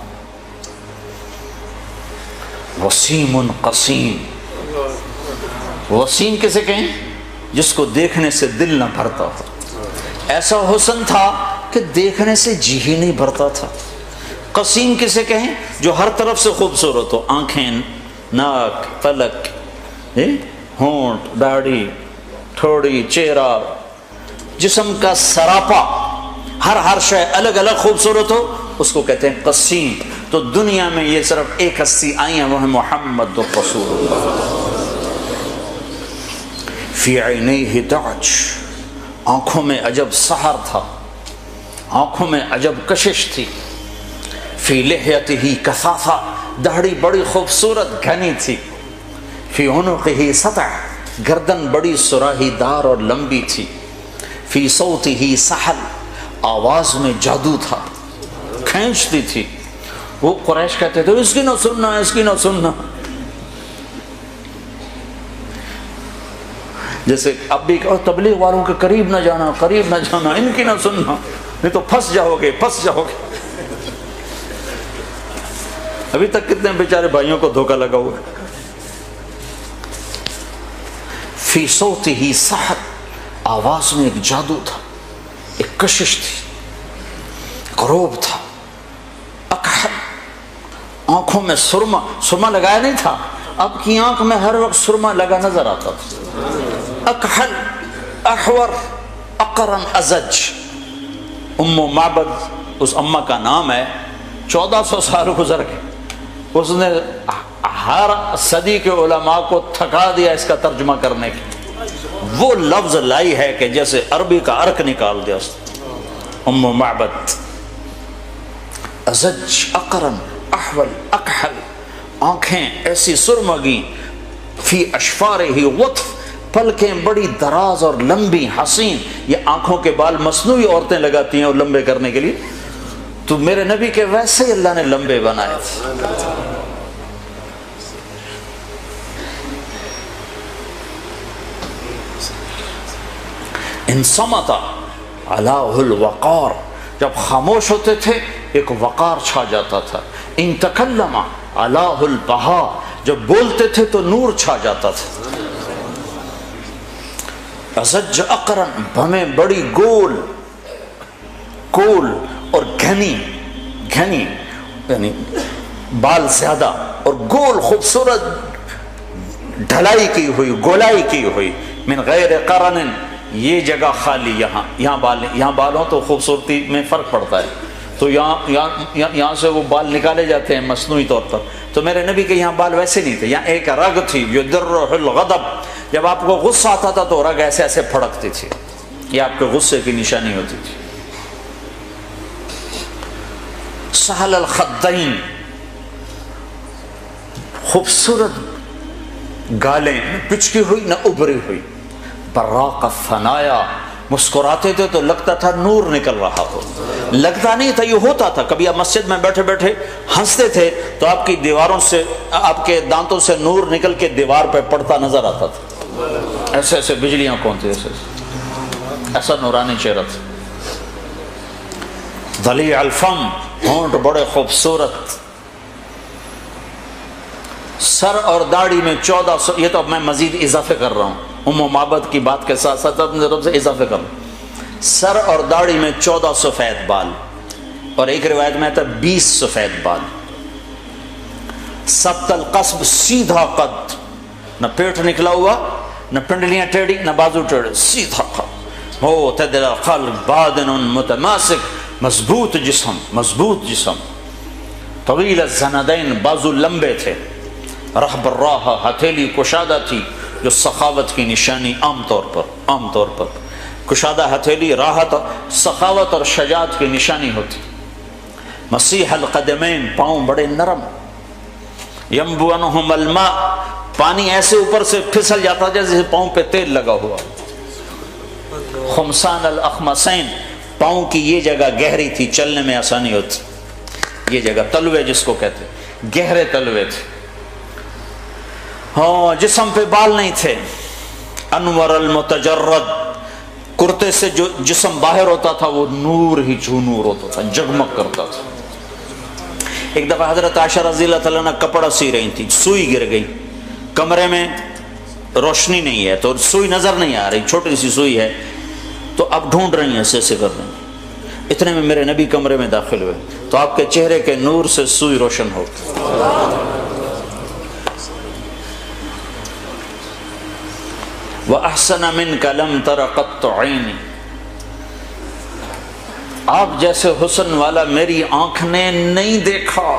وسیم قسیم، وسیم کسے کہیں؟ جس کو دیکھنے سے دل نہ بھرتا ہو، ایسا حسن تھا کہ دیکھنے سے جی ہی نہیں بھرتا تھا۔ قسیم کسے کہیں؟ جو ہر طرف سے خوبصورت ہو، آنکھیں، ناک، پلک، ہونٹ، داڑھی، تھوڑی، چہرہ، جسم کا سراپا، ہر شے الگ الگ خوبصورت ہو، اس کو کہتے ہیں قسیم۔ تو دنیا میں یہ صرف ایک ہستی آئی ہیں، وہ ہے محمد رسول اللہ۔ فی عینیہ تعج، آنکھوں میں عجب سحر تھا، آنکھوں میں عجب کشش تھی۔ فی لحیتہ کثافہ، داڑھی بڑی خوبصورت گھنی تھی۔ فی عنقہ سطع، گردن بڑی سراہی دار اور لمبی تھی۔ فی صوتہ سحل، آواز میں جادو تھا، کھینچتی تھی۔ وہ قریش کہتے تھے اس کی نہ سننا، اس کی نہ سننا، جیسے اب بھی کہو تبلیغ والوں کے قریب نہ جانا، قریب نہ جانا، ان کی نہ سننا، نہیں تو پھنس جاؤ گے، پھنس جاؤ گے۔ ابھی تک کتنے بیچارے بھائیوں کو دھوکہ لگا ہوا ہے۔ فی صوتہ سحر، آواز میں ایک جادو تھا، ایک کشش تھی، غروب تھا۔ اکحل، آنکھوں میں سرما لگایا نہیں تھا، اب کی آنکھ میں ہر وقت سرما لگا نظر آتا تھا۔ اکحل، احور، اقرن، ازج۔ ام معبد اس اماں کا نام ہے، 1400 سال گزر گئے، اس نے ہر صدی کے علماء کو تھکا دیا اس کا ترجمہ کرنے کی۔ وہ لفظ لائی ہے کہ جیسے عربی کا ارک نکال دیا اس نے۔ ام معبد، ازج، اقرن، احول، اکحل، آنکھیں ایسی سرمگی، فی اشفارہ وطف، پلکیں بڑی دراز اور لمبی حسین، یہ آنکھوں کے بال مصنوعی عورتیں لگاتی ہیں اور لمبے کرنے کے لیے، تو میرے نبی کے ویسے ہی اللہ نے لمبے بنائے تھے۔ ان صمت علیہ الوقار، جب خاموش ہوتے تھے ایک وقار چھا جاتا تھا۔ ان تکلم علیہ البہا، جب بولتے تھے تو نور چھا جاتا تھا۔ ازج اقرن، بھمیں بڑی گول اور گھنی یعنی بال زیادہ اور گول، خوبصورت ڈھلائی کی ہوئی، گولائی کی ہوئی۔ من غیر قرن، یہ جگہ خالی، یہاں بال ہوں تو خوبصورتی میں فرق پڑتا ہے، تو یہاں سے وہ بال نکالے جاتے ہیں مصنوعی طور پر، تو میرے نبی کے یہاں بال ویسے نہیں تھے، یہاں ایک رگ تھی یدرہ الغضب، جب آپ کو غصہ آتا تھا تو رگ ایسے ایسے پھڑکتی تھی، یہ آپ کے غصے کی نشانی ہوتی تھی۔ سہل الخدین، خوبصورت گالیں، نہ پچکی ہوئی نہ ابری ہوئی۔ براق الثنایا، مسکراتے تھے تو لگتا تھا نور نکل رہا ہو، لگتا نہیں تھا، یہ ہوتا تھا۔ کبھی آپ مسجد میں بیٹھے بیٹھے ہنستے تھے تو آپ کی دیواروں سے، آپ کے دانتوں سے نور نکل کے دیوار پہ پڑتا نظر آتا تھا، ایسے ایسے بجلیاں کونتی، ایسا نورانی چہرہ تھا۔ ضلیع الفم، ہونٹ بڑے خوبصورت، سر اور داڑھی میں 1400، یہ تو اب میں مزید اضافے کر رہا ہوں، ام و معبد کی بات کے ساتھ ساتھ اپنی طرف سے اضافے کر رہا ہوں۔ سر اور داڑھی میں 14 سفید بال، اور ایک روایت میں آتا ہے 20 سفید بال۔ سبط القصب، سیدھا قد، نہ پیٹ نکلا ہوا، نہ پنڈلیاں ٹیڑھی، نہ بازو ٹیڑھے، سیدھا قد۔ معتدل القلب، بادن متماسک، مضبوط جسم۔ طویل الزندین، بازو لمبے تھے۔ رحب الراہ، ہتھیلی کشادہ تھی، جو سخاوت کی نشانی عام طور پر کشادہ ہتھیلی راحت، سخاوت اور شجاعت کی نشانی ہوتی۔ مسیح القدمین، پاؤں بڑے نرم۔ ینبو عنہم الماء، پانی ایسے اوپر سے پھسل جاتا جیسے پاؤں پہ تیل لگا ہوا۔ خمسان الاخمسین، پاؤں کی یہ جگہ گہری تھی، چلنے میں آسانی ہوتی، یہ جگہ تلوے جس کو کہتے، گہرے تلوے تھے۔ ہاں، جسم پہ بال نہیں تھے۔ انور المتجرد، کرتے سے جو جسم باہر ہوتا تھا وہ نور ہی نور ہوتا تھا، جگمگ کرتا تھا۔ ایک دفعہ حضرت عائشہ رضی اللہ تعالیٰ عنہ کپڑا سی رہی تھی، سوئی گر گئی، کمرے میں روشنی نہیں ہے تو سوئی نظر نہیں آ رہی، چھوٹی سی سوئی ہے، تو اب ڈھونڈ رہی ہیں، ایسے کر رہی ہیں۔ اتنے میں میرے نبی کمرے میں داخل ہوئے تو آپ کے چہرے کے نور سے سوئی روشن ہو گئی۔ وَأَحْسَنَ مِنْكَ لَمْ تَرَ قَطُّ عَيْنِي، آپ جیسے حسن والا میری آنکھ نے نہیں دیکھا۔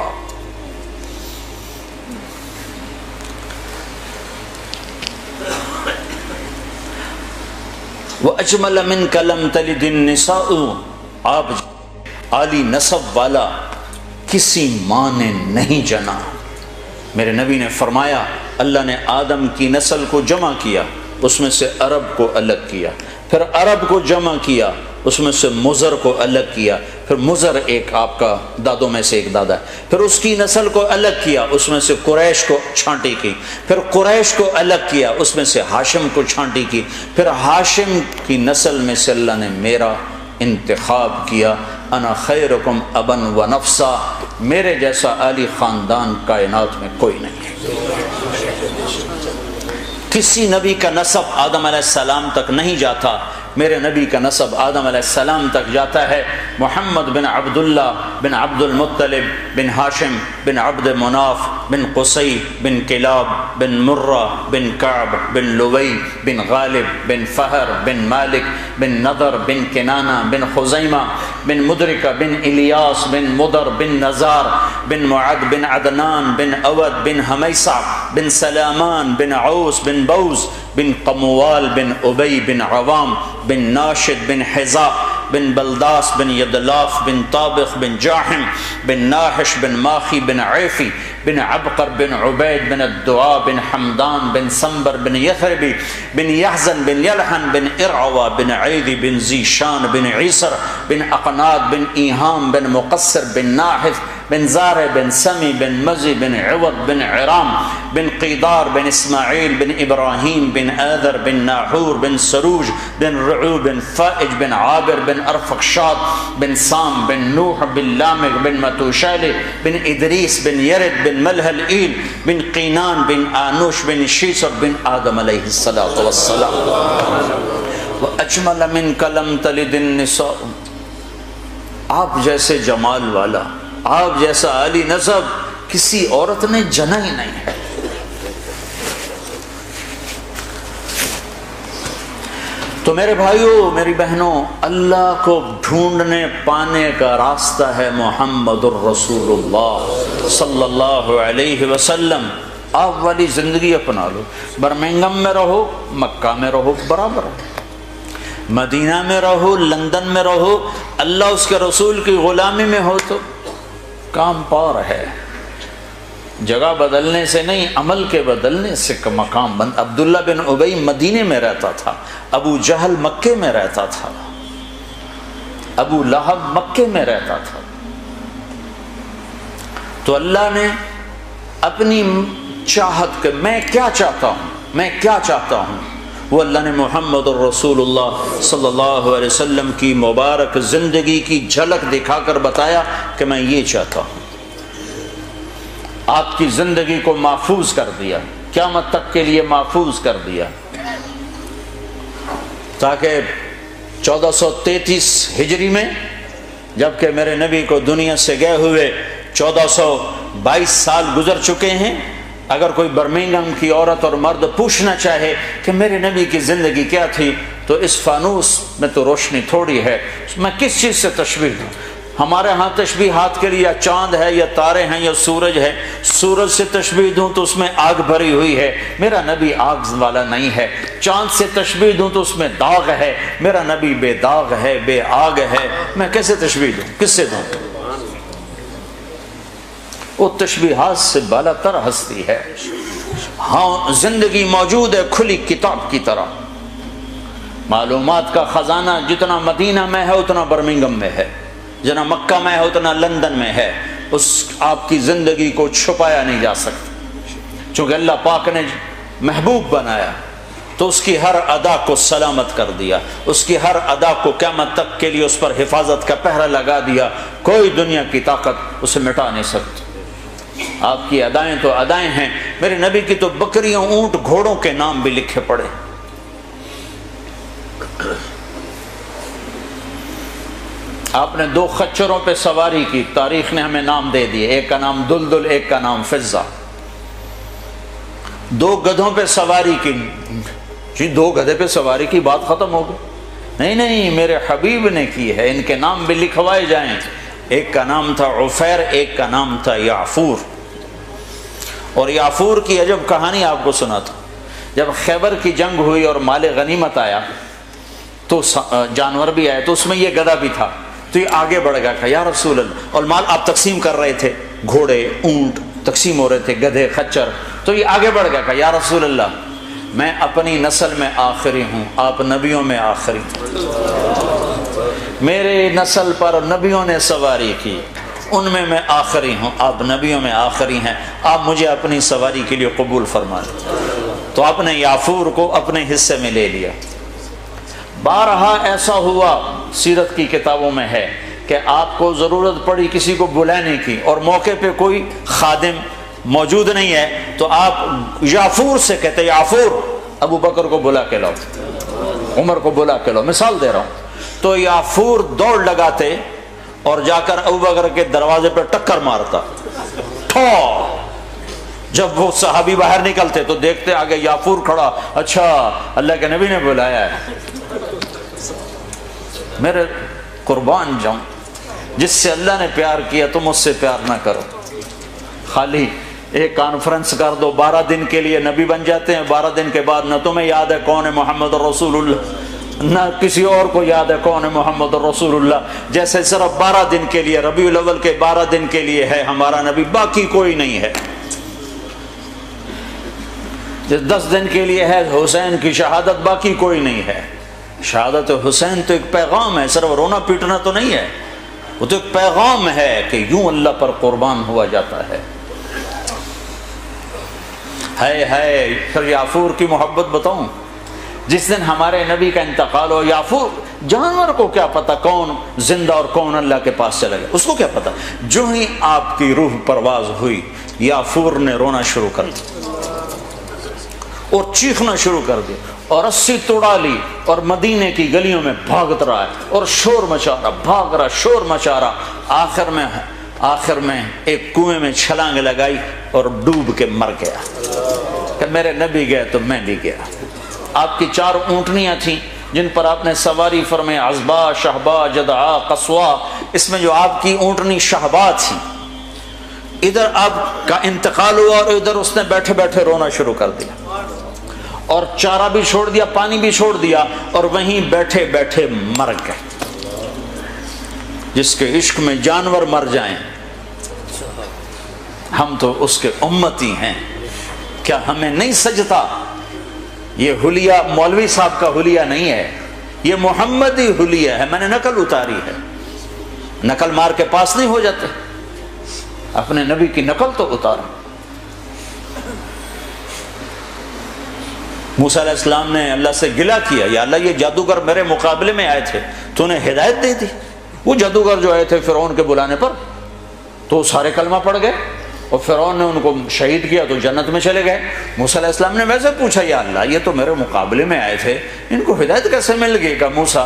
وَأَجْمَلَ مِنْكَ لَمْ تَلِدِ النِّسَاءُ، آپ عالی نسب والا کسی ماں نے نہیں جنا۔ میرے نبی نے فرمایا اللہ نے آدم کی نسل کو جمع کیا، اس میں سے عرب کو الگ کیا، پھر عرب کو جمع کیا، اس میں سے مضر کو الگ کیا، پھر مضر ایک آپ کا دادوں میں سے ایک دادا ہے، پھر اس کی نسل کو الگ کیا، اس میں سے قریش کو چھانٹی کی، پھر قریش کو الگ کیا، اس میں سے ہاشم کو چھانٹی کی، پھر ہاشم کی نسل میں سے اللہ نے میرا انتخاب کیا۔ انا خیرکم ابن و نفسا، میرے جیسا عالی خاندان کائنات میں کوئی نہیں ہے۔ کسی نبی کا نسب آدم علیہ السلام تک نہیں جاتا، میرے نبی کا نسب آدم علیہ السلام تک جاتا ہے۔ محمد بن عبداللہ بن عبد المطلب بن ہاشم بن عبد مناف بن قصی بن کلاب بن مرہ بن کعب بن لوی بن غالب بن فہر بن مالک بن نضر بن کنانہ بن خزیمہ بن مدرکہ بن الیاس بن مدر بن نزار بن معد بن عدنان بن اود بن حمیسہ بن سلامان بن عوس بن بوز بن قموال بن ابی بن عوام بن ناشد بن حذاء بن بلداس بن یدلاف بن طابخ بن جاحم بن ناحش بن ماخی بن عیفی بن عبقر بن عبید بن الدعاء بن حمدان بن سنبر بن یثربی بن یحزن بن یلحن بن ارعوا بن عیدی بن زیشان بن عیسر بن اقناد بن ایہام بن مقصر بن ناحف بن زارع بن سمی بن مزی بن عوض بن عرام بن قیدار بن اسماعیل بن ابراہیم بن آذر بن ناحور بن سروج بن رعو بن فائج بن عابر بن ارفقشاد بن سام بن نوح بن لامق بن متوشال بن ادریس بن یرد بن ملہل ایل بن قینان بن آنوش بن شیسر بن آدم علیہ السلام وَأَجْمَلَ مِنْكَ لَمْ تَلِدِ النِّسَاءُ، آپ جیسے جمال والا، آپ جیسا علی نسب کسی عورت نے جنا ہی نہیں ہے۔ تو میرے بھائیوں، میری بہنوں، اللہ کو ڈھونڈنے پانے کا راستہ ہے محمد الرسول اللہ صلی اللہ علیہ وسلم۔ آپ والی زندگی اپنا لو، برمنگم میں رہو، مکہ میں رہو، برابر ہے، مدینہ میں رہو، لندن میں رہو، اللہ اس کے رسول کی غلامی میں ہو تو کام پار ہے۔ جگہ بدلنے سے نہیں، عمل کے بدلنے سے مقام بند۔ عبداللہ بن ابی مدینے میں رہتا تھا، ابو جہل مکے میں رہتا تھا، ابو لہب مکے میں رہتا تھا۔ تو اللہ نے اپنی چاہت کہ میں کیا چاہتا ہوں، میں کیا چاہتا ہوں، وہ اللہ نے محمد الرسول اللہ صلی اللہ علیہ وسلم کی مبارک زندگی کی جھلک دکھا کر بتایا کہ میں یہ چاہتا ہوں۔ آپ کی زندگی کو محفوظ کر دیا، قیامت تک کے لیے محفوظ کر دیا، تاکہ 1433 ہجری میں جبکہ میرے نبی کو دنیا سے گئے ہوئے 1422 سال گزر چکے ہیں، اگر کوئی برمنگم کی عورت اور مرد پوچھنا چاہے کہ میرے نبی کی زندگی کیا تھی، تو اس فانوس میں تو روشنی تھوڑی ہے، میں کس چیز سے تشبیہ دوں؟ ہمارے ہاں تشبیہات کے لیے یا چاند ہے یا تارے ہیں یا سورج ہے، سورج سے تشبیہ دوں تو اس میں آگ بھری ہوئی ہے، میرا نبی آگ والا نہیں ہے۔ چاند سے تشبیہ دوں تو اس میں داغ ہے، میرا نبی بے داغ ہے، بے آگ ہے، میں کیسے تشبیہ دوں، کس سے دوں؟ وہ تشبیہات سے بالا تر ہستی ہے۔ ہاں زندگی موجود ہے کھلی کتاب کی طرح، معلومات کا خزانہ جتنا مدینہ میں ہے اتنا برمنگم میں ہے، جتنا مکہ میں ہے اتنا لندن میں ہے، اس آپ کی زندگی کو چھپایا نہیں جا سکتا۔ چونکہ اللہ پاک نے محبوب بنایا تو اس کی ہر ادا کو سلامت کر دیا، اس کی ہر ادا کو قیامت تک کے لیے اس پر حفاظت کا پہرہ لگا دیا، کوئی دنیا کی طاقت اسے مٹا نہیں سکتی۔ آپ کی ادائیں تو ادائیں ہیں، میرے نبی کی تو بکریوں، اونٹ، گھوڑوں کے نام بھی لکھے پڑے۔ آپ نے 2 خچروں پہ سواری کی، تاریخ نے ہمیں نام دے دیے، ایک کا نام دلدل، ایک کا نام فضہ۔ 2 گدھوں پہ سواری کی، جی 2 گدھے پہ سواری کی بات ختم ہو گئی؟ نہیں، میرے حبیب نے کی ہے، ان کے نام بھی لکھوائے جائیں۔ ایک کا نام تھا عفیر، ایک کا نام تھا یعفور۔ اور یعفور کی عجب کہانی آپ کو سناتا ہوں۔ جب خیبر کی جنگ ہوئی اور مال غنیمت آیا تو جانور بھی آئے، تو اس میں یہ گدھا بھی تھا، تو یہ آگے بڑھ گیا کہ یا رسول اللہ، اور مال آپ تقسیم کر رہے تھے، گھوڑے، اونٹ تقسیم ہو رہے تھے، گدھے، خچر، تو یہ آگے بڑھ گیا کہ یا رسول اللہ، میں اپنی نسل میں آخری ہوں، آپ نبیوں میں آخری ہیں، میرے نسل پر نبیوں نے سواری کی، ان میں آخری ہوں، آپ نبیوں میں آخری ہیں، آپ مجھے اپنی سواری کے لیے قبول فرما لیں۔ تو آپ نے یعفور کو اپنے حصے میں لے لیا۔ بارہا ایسا ہوا، سیرت کی کتابوں میں ہے کہ آپ کو ضرورت پڑی کسی کو بلانے کی اور موقع پہ کوئی خادم موجود نہیں ہے، تو آپ یعفور سے کہتے یعفور ابو بکر کو بلا کے لاؤ، عمر کو بلا کے لاؤ، مثال دے رہا ہوں۔ تو یعفور دوڑ لگاتے اور جا کر ابو بکر کے دروازے پر ٹکر مارتا، ٹھو۔ جب وہ صحابی باہر نکلتے تو دیکھتے آگے یعفور کھڑا، اچھا اللہ کے نبی نے بلایا ہے۔ میرے قربان جاؤں، جس سے اللہ نے پیار کیا تم اس سے پیار نہ کرو۔ خالی ایک کانفرنس کر دو، 12 دن کے لیے نبی بن جاتے ہیں، 12 دن کے بعد نہ تمہیں یاد ہے کون ہے محمد رسول اللہ، نہ کسی اور کو یاد ہے کون ہے محمد رسول اللہ، جیسے صرف 12 دن کے لیے، ربیع الاول کے 12 دن کے لیے ہے ہمارا نبی، باقی کوئی نہیں ہے۔ جس 10 دن کے لیے ہے حسین کی شہادت، باقی کوئی نہیں ہے۔ شہادت حسین تو ایک پیغام ہے، صرف رونا پیٹنا تو نہیں ہے، وہ تو ایک پیغام ہے کہ یوں اللہ پر قربان ہوا جاتا ہے۔ پھر یافور کی محبت بتاؤں، جس دن ہمارے نبی کا انتقال ہو، یافور جانور کو کیا پتا کون زندہ اور کون اللہ کے پاس چلا گیا، اس کو کیا پتا، جو ہی آپ کی روح پرواز ہوئی یافور نے رونا شروع کر دیا اور چیخنا شروع کر دیا اور رسی توڑا لی اور مدینے کی گلیوں میں بھاگت رہا ہے اور شور مچا رہا، بھاگ رہا، شور مچا رہا، آخر میں ایک کنویں میں چھلانگ لگائی اور ڈوب کے مر گیا کہ میرے نبی گئے تو میں نہیں گیا۔ آپ کی 4 اونٹنیاں تھیں جن پر آپ نے سواری فرمائی، عزبا، شہبا، جدعا، قصوا، اس میں جو آپ کی اونٹنی شہبا تھی، ادھر آپ کا انتقال ہوا اور ادھر اس نے بیٹھے بیٹھے رونا شروع کر دیا اور چارہ بھی چھوڑ دیا، پانی بھی چھوڑ دیا اور وہیں بیٹھے بیٹھے مر گئے۔ جس کے عشق میں جانور مر جائیں، ہم تو اس کے امتی ہیں، کیا ہمیں نہیں سجتا؟ یہ حلیہ مولوی صاحب کا حلیہ نہیں ہے، یہ محمدی حلیہ ہے، میں نے نقل اتاری ہے۔ نقل مار کے پاس نہیں ہو جاتے، اپنے نبی کی نقل تو اتارا۔ موسیٰ علیہ السلام نے اللہ سے گلہ کیا، یا اللہ یہ جادوگر میرے مقابلے میں آئے تھے، تو انہیں ہدایت دے دی۔ وہ جادوگر جو آئے تھے فرعون کے بلانے پر، تو سارے کلمہ پڑھ گئے اور فرعون نے ان کو شہید کیا تو جنت میں چلے گئے۔ موسیٰ علیہ السلام نے ویسے پوچھا، یا اللہ یہ تو میرے مقابلے میں آئے تھے، ان کو ہدایت کیسے مل گئی؟ کہ موسیٰ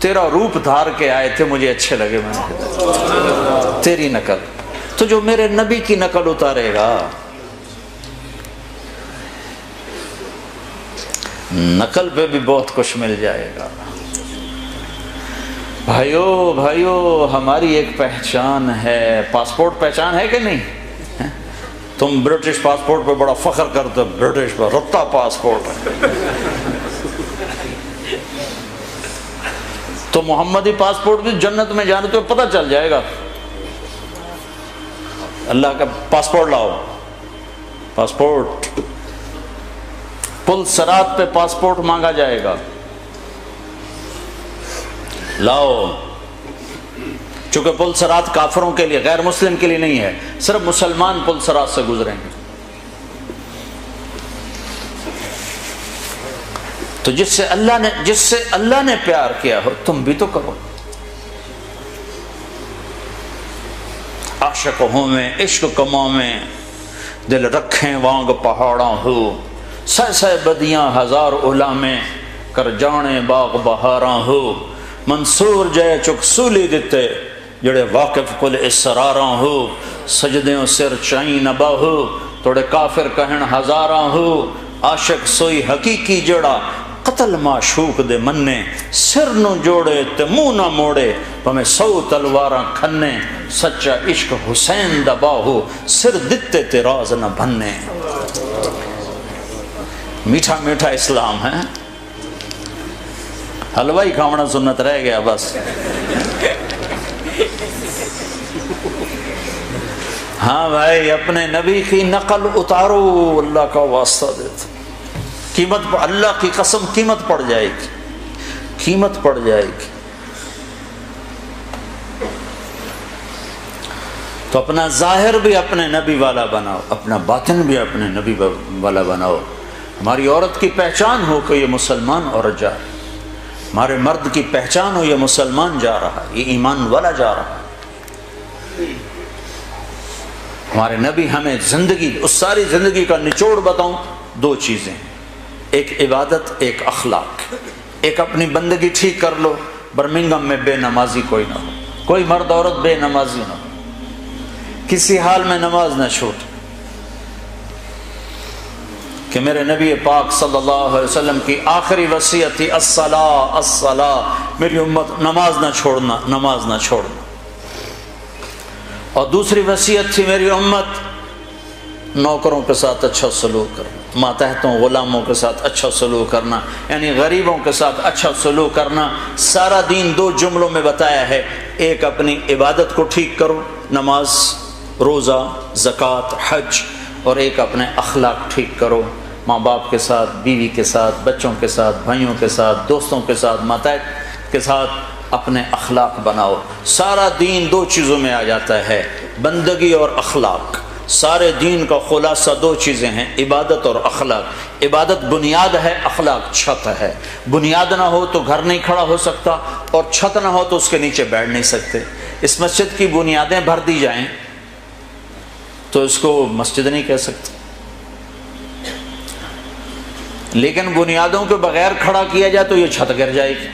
تیرا روپ دھار کے آئے تھے، مجھے اچھے لگے، میں نے ہدایت تیری نقل۔ تو جو میرے نبی کی نقل اتارے گا، نقل پہ بھی بہت کچھ مل جائے گا۔ بھائیو ہماری ایک پہچان ہے، پاسپورٹ پہچان ہے کہ نہیں؟ تم برٹش پاسپورٹ پہ بڑا فخر کرتے، برٹش پر رتا پاسپورٹ، تو محمدی پاسپورٹ بھی جنت میں جانے تو پتہ چل جائے گا۔ اللہ کا پاسپورٹ لاؤ، پاسپورٹ، پل صراط پہ پاسپورٹ مانگا جائے گا، لاؤ۔ چونکہ پل صراط کافروں کے لیے، غیر مسلم کے لیے نہیں ہے، صرف مسلمان پل صراط سے گزریں گے۔ تو جس سے اللہ نے پیار کیا ہو، تم بھی تو کرو۔ عاشق ہوں میں، عشق کماں میں، دل رکھیں وانگ پہاڑاں ہو، سہ بدیاں ہزار اولا میں، کر جانے باغ بہاراں ہو، منصور جے چک سولی دیتے، جڑے واقف کل اسراراں ہو، سجدیوں سر چائیں نبا ہو، توڑے کافر کہن ہزاراں ہو، عاشق سوئی حقیقی جڑا، قتل معشوق دے مننے، سر نو جوڑے تے منہ نہ موڑے، پمیں 100 تلواراں کھنے، سچا عشق حسین دا باہو، سر دتے تے راز نہ بھنے۔ میٹھا میٹھا اسلام ہے، حلوائی کھاونا سنت رہ گیا بس۔ ہاں بھائی، اپنے نبی کی نقل اتارو، اللہ کا واسطہ دیتا، قیمت پر، اللہ کی قسم قیمت پڑ جائے گی، قیمت پڑ جائے گی۔ تو اپنا ظاہر بھی اپنے نبی والا بناؤ، اپنا باطن بھی اپنے نبی والا بناؤ۔ ہماری عورت کی پہچان ہو کہ یہ مسلمان عورت جا رہی، ہمارے مرد کی پہچان ہو یہ مسلمان جا رہا، یہ ایمان والا جا رہا۔ ہمارے نبی ہمیں زندگی، اس ساری زندگی کا نچوڑ بتاؤں، 2 چیزیں، ایک عبادت، ایک اخلاق۔ ایک اپنی بندگی ٹھیک کر لو، برمنگم میں بے نمازی کوئی نہ ہو، کوئی مرد عورت بے نمازی نہ ہو، کسی حال میں نماز نہ چھوٹ۔ کہ میرے نبی پاک صلی اللہ علیہ وسلم کی آخری وصیت تھی، الصلاۃ الصلاۃ، میری امت نماز نہ چھوڑنا، نماز نہ چھوڑنا۔ اور دوسری وصیت تھی، میری امت نوکروں کے ساتھ اچھا سلوک کرنا، ماتحتوں غلاموں کے ساتھ اچھا سلوک کرنا، یعنی غریبوں کے ساتھ اچھا سلوک کرنا، سارا دین 2 جملوں میں بتایا ہے۔ ایک اپنی عبادت کو ٹھیک کرو، نماز، روزہ، زکوٰۃ، حج، اور ایک اپنے اخلاق ٹھیک کرو، ماں باپ کے ساتھ، بیوی کے ساتھ، بچوں کے ساتھ، بھائیوں کے ساتھ، دوستوں کے ساتھ، ماتحت کے ساتھ اپنے اخلاق بناؤ۔ سارا دین 2 چیزوں میں آ جاتا ہے، بندگی اور اخلاق۔ سارے دین کا خلاصہ 2 چیزیں ہیں، عبادت اور اخلاق۔ عبادت بنیاد ہے، اخلاق چھت ہے۔ بنیاد نہ ہو تو گھر نہیں کھڑا ہو سکتا، اور چھت نہ ہو تو اس کے نیچے بیٹھ نہیں سکتے۔ اس مسجد کی بنیادیں بھر دی جائیں تو اس کو مسجد نہیں کہہ سکتے، لیکن بنیادوں کے بغیر کھڑا کیا جائے تو یہ چھت گر جائے گی۔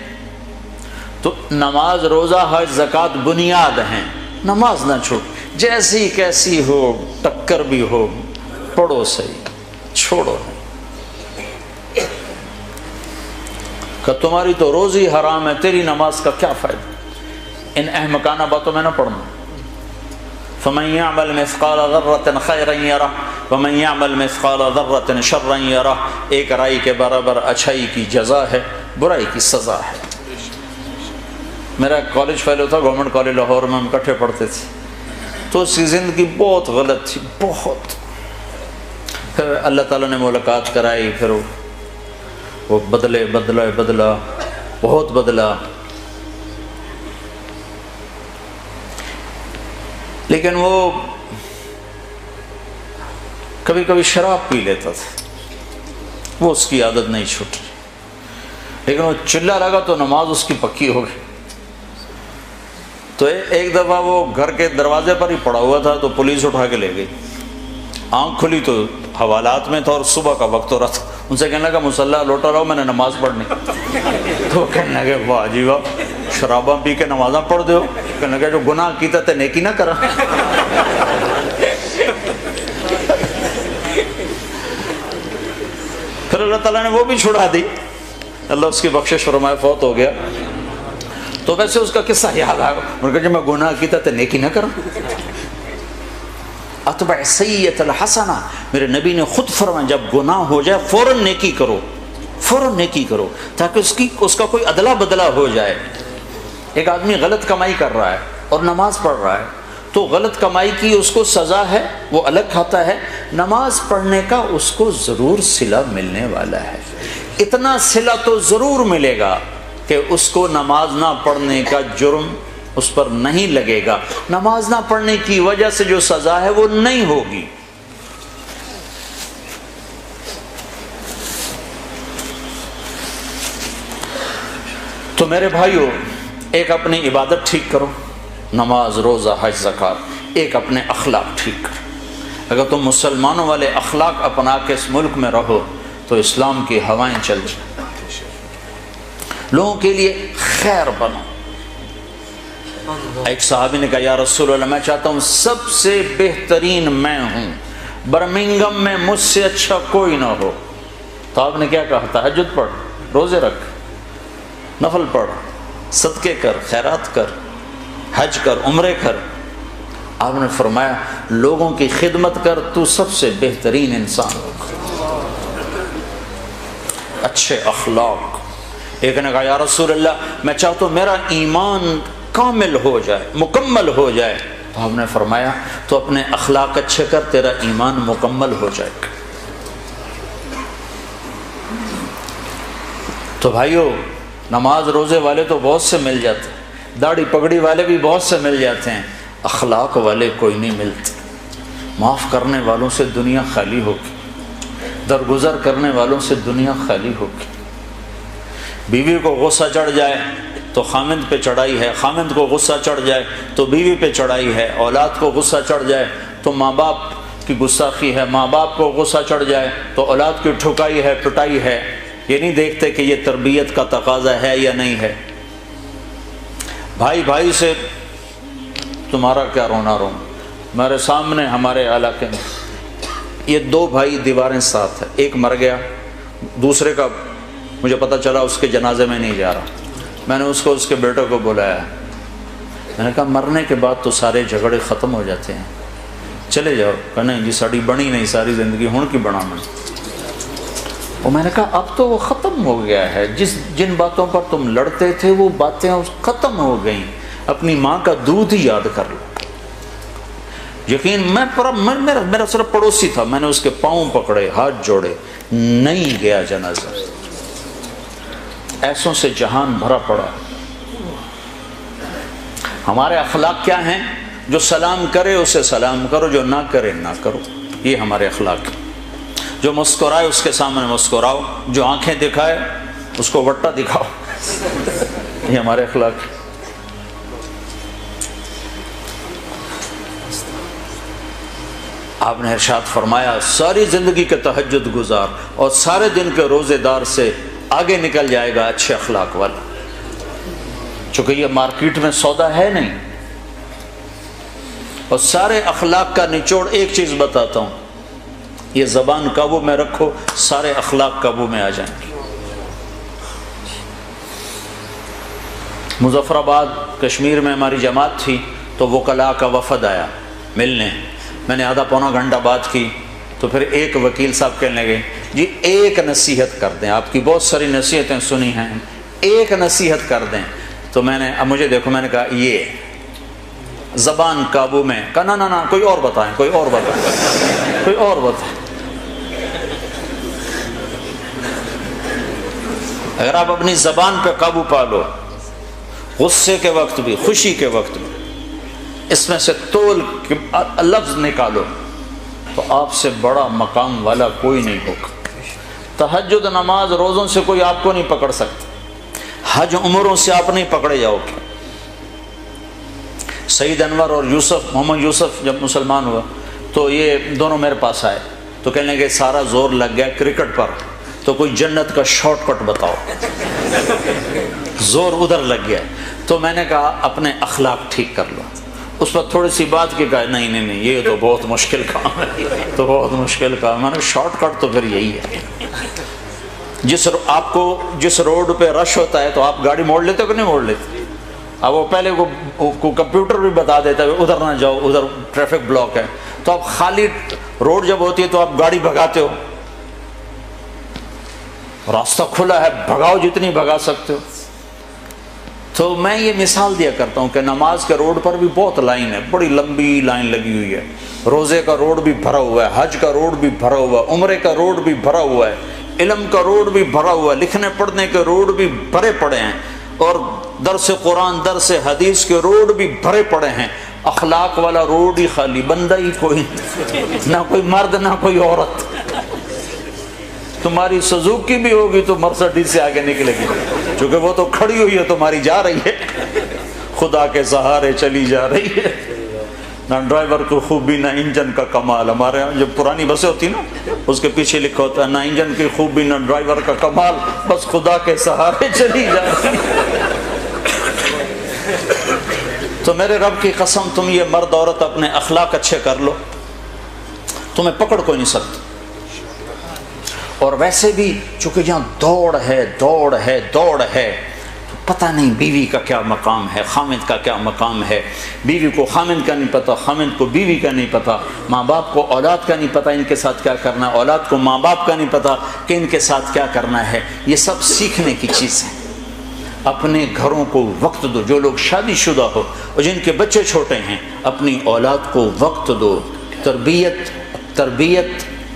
تو نماز، روزہ، حج، زکوٰۃ بنیاد ہیں، نماز نہ چھوڑ، جیسی کیسی ہو، ٹکر بھی ہو، پڑھو صحیح، چھوڑو نہیں۔ کہ تمہاری تو روزی حرام ہے، تیری نماز کا کیا فائدہ؟ ان احمقانہ باتوں میں نہ پڑھنا۔ فَمَن يَعْمَلْ مِثْقَالَ ذَرَّةٍ خَيْرًا يَرَهُ وَمَن يَعْمَلْ مِثْقَالَ ذَرَّةٍ شَرًّا يَرَهُ۔ ایک رائی کے برابر اچھائی کی جزا ہے، برائی کی سزا ہے۔ میرا کالج فیلو تھا، گورنمنٹ کالج لاہور میں، ہم اکٹھے پڑھتے تھے، تو اس کی زندگی بہت غلط تھی، بہت۔ پھر اللہ تعالیٰ نے ملاقات کرائی، پھر وہ بدلا بہت بدلا، لیکن وہ کبھی کبھی شراب پی لیتا تھا، وہ اس کی عادت نہیں چھوٹ رہی، لیکن وہ چلا لگا تو نماز اس کی پکی ہو گئی۔ تو ایک دفعہ وہ گھر کے دروازے پر ہی پڑا ہوا تھا، تو پولیس اٹھا کے لے گئی۔ آنکھ کھلی تو حوالات میں تھا اور صبح کا وقت ہو رہا تھا۔ ان سے کہنے لگا مصلی لوٹا رہو، میں نے نماز پڑھنی۔ تو وہ کہنے لگے واہ جی واہ، شراباں پی کے نمازاں پڑھ دو۔ کہنے لگا جو گناہ کیتا تے نیکی نہ کرا۔ پھر اللہ تعالیٰ نے وہ بھی چھڑا دی، اللہ اس کی بخشش فرمائے، فوت ہو گیا۔ تو ویسے اس کا قصہ یاد آ گیا، انہوں نے کہا جب میں گناہ کیتا تے نیکی نہ کرا۔ اتبع السیئۃ الحسنہ، میرے نبی نے خود فرمایا جب گناہ ہو جائے فوراً نیکی کرو، فوراً نیکی کرو، تاکہ اس کا کوئی ادلا بدلا ہو جائے۔ ایک آدمی غلط کمائی کر رہا ہے اور نماز پڑھ رہا ہے، تو غلط کمائی کی اس کو سزا ہے، وہ الگ کھاتا ہے، نماز پڑھنے کا اس کو ضرور صلہ ملنے والا ہے۔ اتنا صلہ تو ضرور ملے گا کہ اس کو نماز نہ پڑھنے کا جرم اس پر نہیں لگے گا، نماز نہ پڑھنے کی وجہ سے جو سزا ہے وہ نہیں ہوگی۔ تو میرے بھائیو، ایک اپنی عبادت ٹھیک کرو، نماز، روزہ، حج، زکوٰۃ، ایک اپنے اخلاق ٹھیک کرو۔ اگر تم مسلمانوں والے اخلاق اپنا کے اس ملک میں رہو تو اسلام کی ہوائیں چل جائیں، لوگوں کے لیے خیر بنو۔ ایک صحابی نے کہا یا رسول اللہ میں چاہتا ہوں سب سے بہترین میں ہوں، برمنگم میں مجھ سے اچھا کوئی نہ ہو۔ تو آپ نے کیا کہا؟ تہجد پڑھ، روزے رکھ، نفل پڑھ، صدقے کر، خیرات کر، حج کر، عمرے کر۔ آپ نے فرمایا لوگوں کی خدمت کر، تو سب سے بہترین انسان ہوگا۔ اچھے اخلاق۔ ایک نے کہا یا رسول اللہ میں چاہتا ہوں میرا ایمان کامل ہو جائے، مکمل ہو جائے۔ تو آپ نے فرمایا تو اپنے اخلاق اچھے کر، تیرا ایمان مکمل ہو جائے گا۔ تو بھائیو، نماز روزے والے تو بہت سے مل جاتے ہیں، داڑھی پگڑی والے بھی بہت سے مل جاتے ہیں، اخلاق والے کوئی نہیں ملتے۔ معاف کرنے والوں سے دنیا خالی ہوگی، درگزر کرنے والوں سے دنیا خالی ہوگی۔ بیوی کو غصہ چڑھ جائے تو خامند پہ چڑھائی ہے، خامند کو غصہ چڑھ جائے تو بیوی پہ چڑھائی ہے، اولاد کو غصہ چڑھ جائے تو ماں باپ کی گستاخی ہے، ماں باپ کو غصہ چڑھ جائے تو اولاد کی ٹھکائی ہے، پٹائی ہے۔ یہ نہیں دیکھتے کہ یہ تربیت کا تقاضا ہے یا نہیں ہے۔ بھائی بھائی سے تمہارا کیا رونا رو، میرے سامنے ہمارے علاقے میں یہ 2 بھائی دیواریں ساتھ ہیں، ایک مر گیا، دوسرے کا مجھے پتہ چلا اس کے جنازے میں نہیں جا رہا۔ میں نے اس کے بیٹے کو بلایا، میں نے کہا مرنے کے بعد تو سارے جھگڑے ختم ہو جاتے ہیں، چلے جاؤ. کہا نہیں جی ساڑی بنی نہیں ساری زندگی ہن کی بنا میں. اور میں نے کہا اب تو وہ ختم ہو گیا ہے، جن باتوں پر تم لڑتے تھے وہ باتیں ختم ہو گئیں. اپنی ماں کا دودھ ہی یاد کر لو. یقین میرا صرف پڑوسی تھا، میں نے اس کے پاؤں پکڑے، ہاتھ جوڑے، نہیں گیا جنازہ. ایسوں سے جہان بھرا پڑا. ہمارے اخلاق کیا ہیں؟ جو سلام کرے اسے سلام کرو، جو نہ کرے نہ کرو. یہ ہمارے اخلاق ہیں. جو مسکرائے اس کے سامنے مسکراؤ، جو آنکھیں دکھائے اس کو وٹا دکھاؤ. یہ ہمارے اخلاق ہیں. آپ نے ارشاد فرمایا ساری زندگی کے تہجد گزار اور سارے دن کے روزے دار سے آگے نکل جائے گا اچھے اخلاق والا. چونکہ یہ مارکیٹ میں سودا ہے نہیں. اور سارے اخلاق کا نچوڑ ایک چیز بتاتا ہوں، یہ زبان قابو میں رکھو، سارے اخلاق قابو میں آ جائیں گے. مظفر آباد کشمیر میں ہماری جماعت تھی تو وکلاء کا وفد آیا ملنے. میں نے آدھا پونا گھنٹہ بات کی تو پھر ایک وکیل صاحب کہنے لگے جی ایک نصیحت کر دیں، آپ کی بہت ساری نصیحتیں سنی ہیں، ایک نصیحت کر دیں. تو میں نے اب مجھے دیکھو، میں نے کہا یہ زبان قابو میں. کہا نہ کوئی اور بتائیں، کوئی اور بتائیں، کوئی اور بتائیں. اگر آپ اپنی زبان پہ قابو پا لو، غصے کے وقت بھی خوشی کے وقت بھی اس میں سے تول لفظ نکالو تو آپ سے بڑا مقام والا کوئی نہیں ہوگا. تہجد نماز روزوں سے کوئی آپ کو نہیں پکڑ سکتا، حج عمروں سے آپ نہیں پکڑے جاؤ گے. سعید انور اور محمد یوسف جب مسلمان ہوا تو یہ دونوں میرے پاس آئے تو کہنے لگے سارا زور لگ گیا کرکٹ پر، تو کوئی جنت کا شارٹ کٹ بتاؤ. زور ادھر لگ گیا. تو میں نے کہا اپنے اخلاق ٹھیک کر لو. اس پر تھوڑی سی بات کی، کہا نہیں یہ تو بہت مشکل کام ہے، تو بہت مشکل کام. میں نے شارٹ کٹ تو پھر یہی ہے. آپ کو جس روڈ پہ رش ہوتا ہے تو آپ گاڑی موڑ لیتے ہو کہ نہیں موڑ لیتے؟ اب وہ پہلے کو کمپیوٹر بھی بتا دیتا ہے ادھر نہ جاؤ، ادھر ٹریفک بلاک ہے. تو اب خالی روڈ جب ہوتی ہے تو آپ گاڑی بھگاتے ہو، راستہ کھلا ہے بھگاؤ جتنی بھگا سکتے ہو. تو میں یہ مثال دیا کرتا ہوں کہ نماز کے روڈ پر بھی بہت لائن ہے، بڑی لمبی لائن لگی ہوئی ہے. روزے کا روڈ بھی بھرا ہوا ہے، حج کا روڈ بھی بھرا ہوا ہے، عمرے کا روڈ بھی بھرا ہوا ہے، علم کا روڈ بھی بھرا ہوا ہے، لکھنے پڑھنے کے روڈ بھی بھرے پڑے ہیں، اور درس قرآن درس حدیث کے روڈ بھی بھرے پڑے ہیں. اخلاق والا روڈ ہی خالی، بندہ ہی کوئی، نہ کوئی مرد نہ کوئی عورت. تمہاری سزوکی بھی ہوگی تو مرسڈیز سے آگے نکلے گی، چونکہ وہ تو کھڑی ہوئی ہے، تمہاری جا رہی ہے، خدا کے سہارے چلی جا رہی ہے. نہ ڈرائیور کو خوبی نہ انجن کا کمال. ہمارے یہاں جو پرانی بسیں ہوتی نا اس کے پیچھے لکھا ہوتا ہے نہ انجن کی خوبی نہ ڈرائیور کا کمال، بس خدا کے سہارے چلی جا رہی ہے. تو میرے رب کی قسم تم یہ مرد عورت اپنے اخلاق اچھے کر لو، تمہیں پکڑ کوئی نہیں سکتا. اور ویسے بھی چونکہ یہاں دوڑ ہے، پتہ نہیں بیوی کا کیا مقام ہے، خامد کا کیا مقام ہے. بیوی کو خامد کا نہیں پتہ، خامد کو بیوی کا نہیں پتہ، ماں باپ کو اولاد کا نہیں پتہ ان کے ساتھ کیا کرنا ہے، اولاد کو ماں باپ کا نہیں پتہ کہ ان کے ساتھ کیا کرنا ہے. یہ سب سیکھنے کی چیز ہے. اپنے گھروں کو وقت دو. جو لوگ شادی شدہ ہو اور جن کے بچے چھوٹے ہیں، اپنی اولاد کو وقت دو.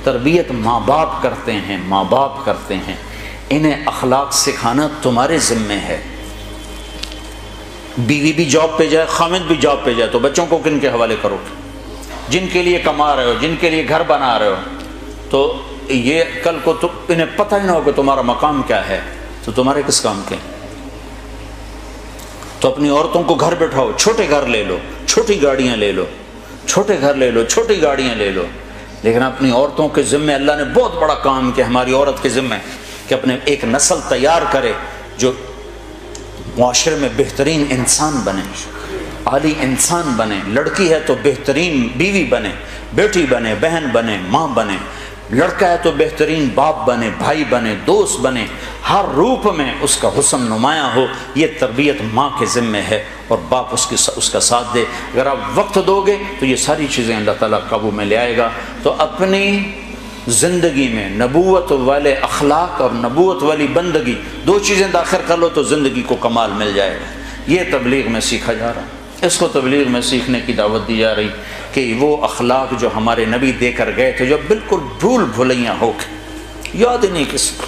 تربیت ماں باپ کرتے ہیں. انہیں اخلاق سکھانا تمہارے ذمے ہے. بیوی بھی جاب پہ جائے، خامد بھی جاب پہ جائے تو بچوں کو کن کے حوالے کرو؟ جن کے لیے کما رہے ہو، جن کے لیے گھر بنا رہے ہو، تو یہ کل کو تو انہیں پتہ ہی نہ ہو کہ تمہارا مقام کیا ہے، تو تمہارے کس کام کے؟ تو اپنی عورتوں کو گھر بٹھاؤ. چھوٹے گھر لے لو، چھوٹی گاڑیاں لے لو، چھوٹے گھر لے لو، چھوٹی گاڑیاں لے لو. لیکن اپنی عورتوں کے ذمے اللہ نے بہت بڑا کام کیا ہماری عورت کے ذمے، کہ اپنے ایک نسل تیار کرے جو معاشرے میں بہترین انسان بنے، عالی انسان بنے. لڑکی ہے تو بہترین بیوی بنے، بیٹی بنے، بہن بنے، ماں بنے. لڑکا ہے تو بہترین باپ بنے، بھائی بنے، دوست بنے. ہر روپ میں اس کا حسن نمایاں ہو. یہ تربیت ماں کے ذمے ہے اور باپ اس کا ساتھ دے. اگر آپ وقت دو گے تو یہ ساری چیزیں اللہ تعالیٰ قابو میں لے آئے گا. تو اپنی زندگی میں نبوت والے اخلاق اور نبوت والی بندگی دو چیزیں داخل کر لو تو زندگی کو کمال مل جائے گا. یہ تبلیغ میں سیکھا جا رہا ہے. اس کو تبلیغ میں سیکھنے کی دعوت دی جا رہی کہ وہ اخلاق جو ہمارے نبی دے کر گئے تھے جو بالکل بھول بھلیاں ہو کے یاد ہی نہیں کسی کو.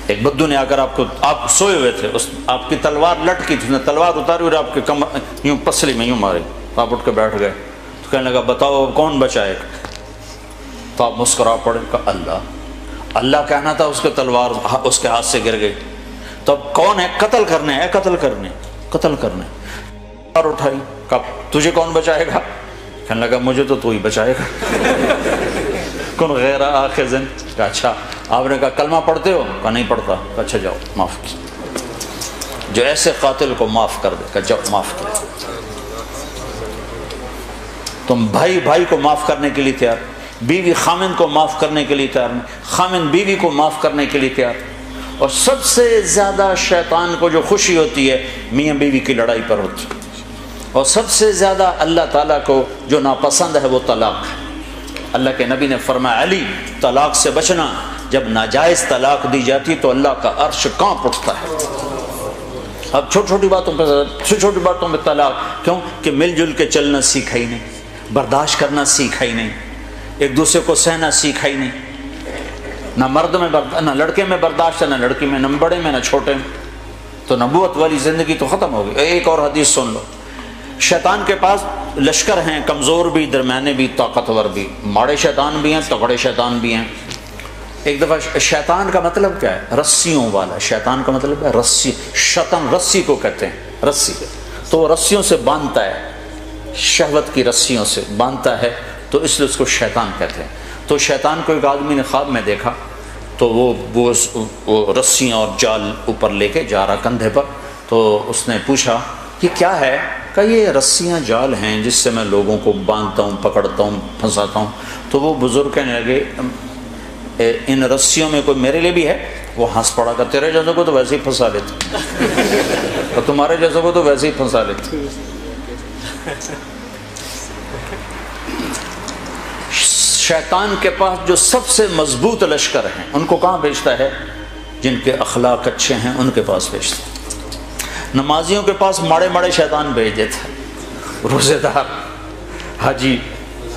ایک بدو نے آ کر آپ سوئے ہوئے تھے, آپ کی تلوار لٹکی تھی, اس نے تلوار اتاری اور آپ کے یوں پسلی میں یوں مارے. آپ اٹھ کے بیٹھ گئے تو کہنے لگا بتاؤ کون بچائے گا؟ تو آپ مسکرا پڑے. کہا اللہ کہنا تھا, اس کے تلوار اس کے ہاتھ سے گر گئی. تو اب کون ہے؟ قتل کرنے ہے, قتل کرنے. اور اٹھائی. کہا تجھے کون بچائے گا؟ کہنے لگا مجھے تو ہی بچائے گا. کن غیر آخذن. کہا اچھا. آپ نے کہا کلمہ پڑھتے ہو؟ کہا نہیں پڑھتا. کہا اچھا جاؤ معاف کی. جو ایسے قاتل کو معاف کر دے. کہا جاؤ معاف کیا. تم بھائی کو معاف کرنے کے لیے تیار, بیوی خامن کو معاف کرنے کے لیے تیار نہیں, خامن بیوی کو معاف کرنے کے لیے تیار. اور سب سے زیادہ شیطان کو جو خوشی ہوتی ہے میاں بیوی کی لڑائی پر ہوتی ہے. اور سب سے زیادہ اللہ تعالیٰ کو جو ناپسند ہے وہ طلاق ہے. اللہ کے نبی نے فرمایا علی طلاق سے بچنا, جب ناجائز طلاق دی جاتی تو اللہ کا عرش کانپ اٹھتا ہے. اب چھوٹی چھوٹی باتوں پہ طلاق کیوں؟ کہ مل جل کے چلنا سیکھا ہی نہیں, برداشت کرنا سیکھا ہی نہیں, ایک دوسرے کو سہنا سیکھا ہی نہیں. نہ مرد میں نہ لڑکے میں برداشت ہے, نہ لڑکی میں, نہ بڑے میں نہ چھوٹے میں. تو نبوت والی زندگی تو ختم ہو گئی. ایک اور حدیث سن لو. شیطان کے پاس لشکر ہیں, کمزور بھی, درمیانے بھی, طاقتور بھی. ماڑے شیطان بھی ہیں, تگڑے شیطان بھی ہیں. ایک دفعہ شیطان کا مطلب کیا ہے؟ رسیوں والا. شیطان کا مطلب ہے رسی. شیطان رسی کو کہتے ہیں, رسی. تو وہ رسیوں سے باندھتا ہے, شہوت کی رسیوں سے باندھتا ہے, تو اس لیے اس کو شیطان کہتے ہیں. تو شیطان کو ایک آدمی نے خواب میں دیکھا, تو وہ رسیاں اور جال اوپر لے کے جا رہا کندھے پر. تو اس نے پوچھا یہ کیا ہے؟ کہ یہ رسیاں جال ہیں جس سے میں لوگوں کو باندھتا ہوں, پکڑتا ہوں, پھنساتا ہوں. تو وہ بزرگ کہنے لگے ان رسیوں میں کوئی میرے لیے بھی ہے؟ وہ ہنس پڑا کہ تیرے جیسوں کو تو ویسے ہی پھنسا لیتے اور تمہارے جیسوں کو تو ویسے ہی پھنسا لیتے. شیطان کے پاس جو سب سے مضبوط لشکر ہیں ان کو کہاں بھیجتا ہے؟ جن کے اخلاق اچھے ہیں ان کے پاس بھیجتا ہے. نمازیوں کے پاس ماڑے شیطان بھیج دیتا ہے, روزے دار, حاجی,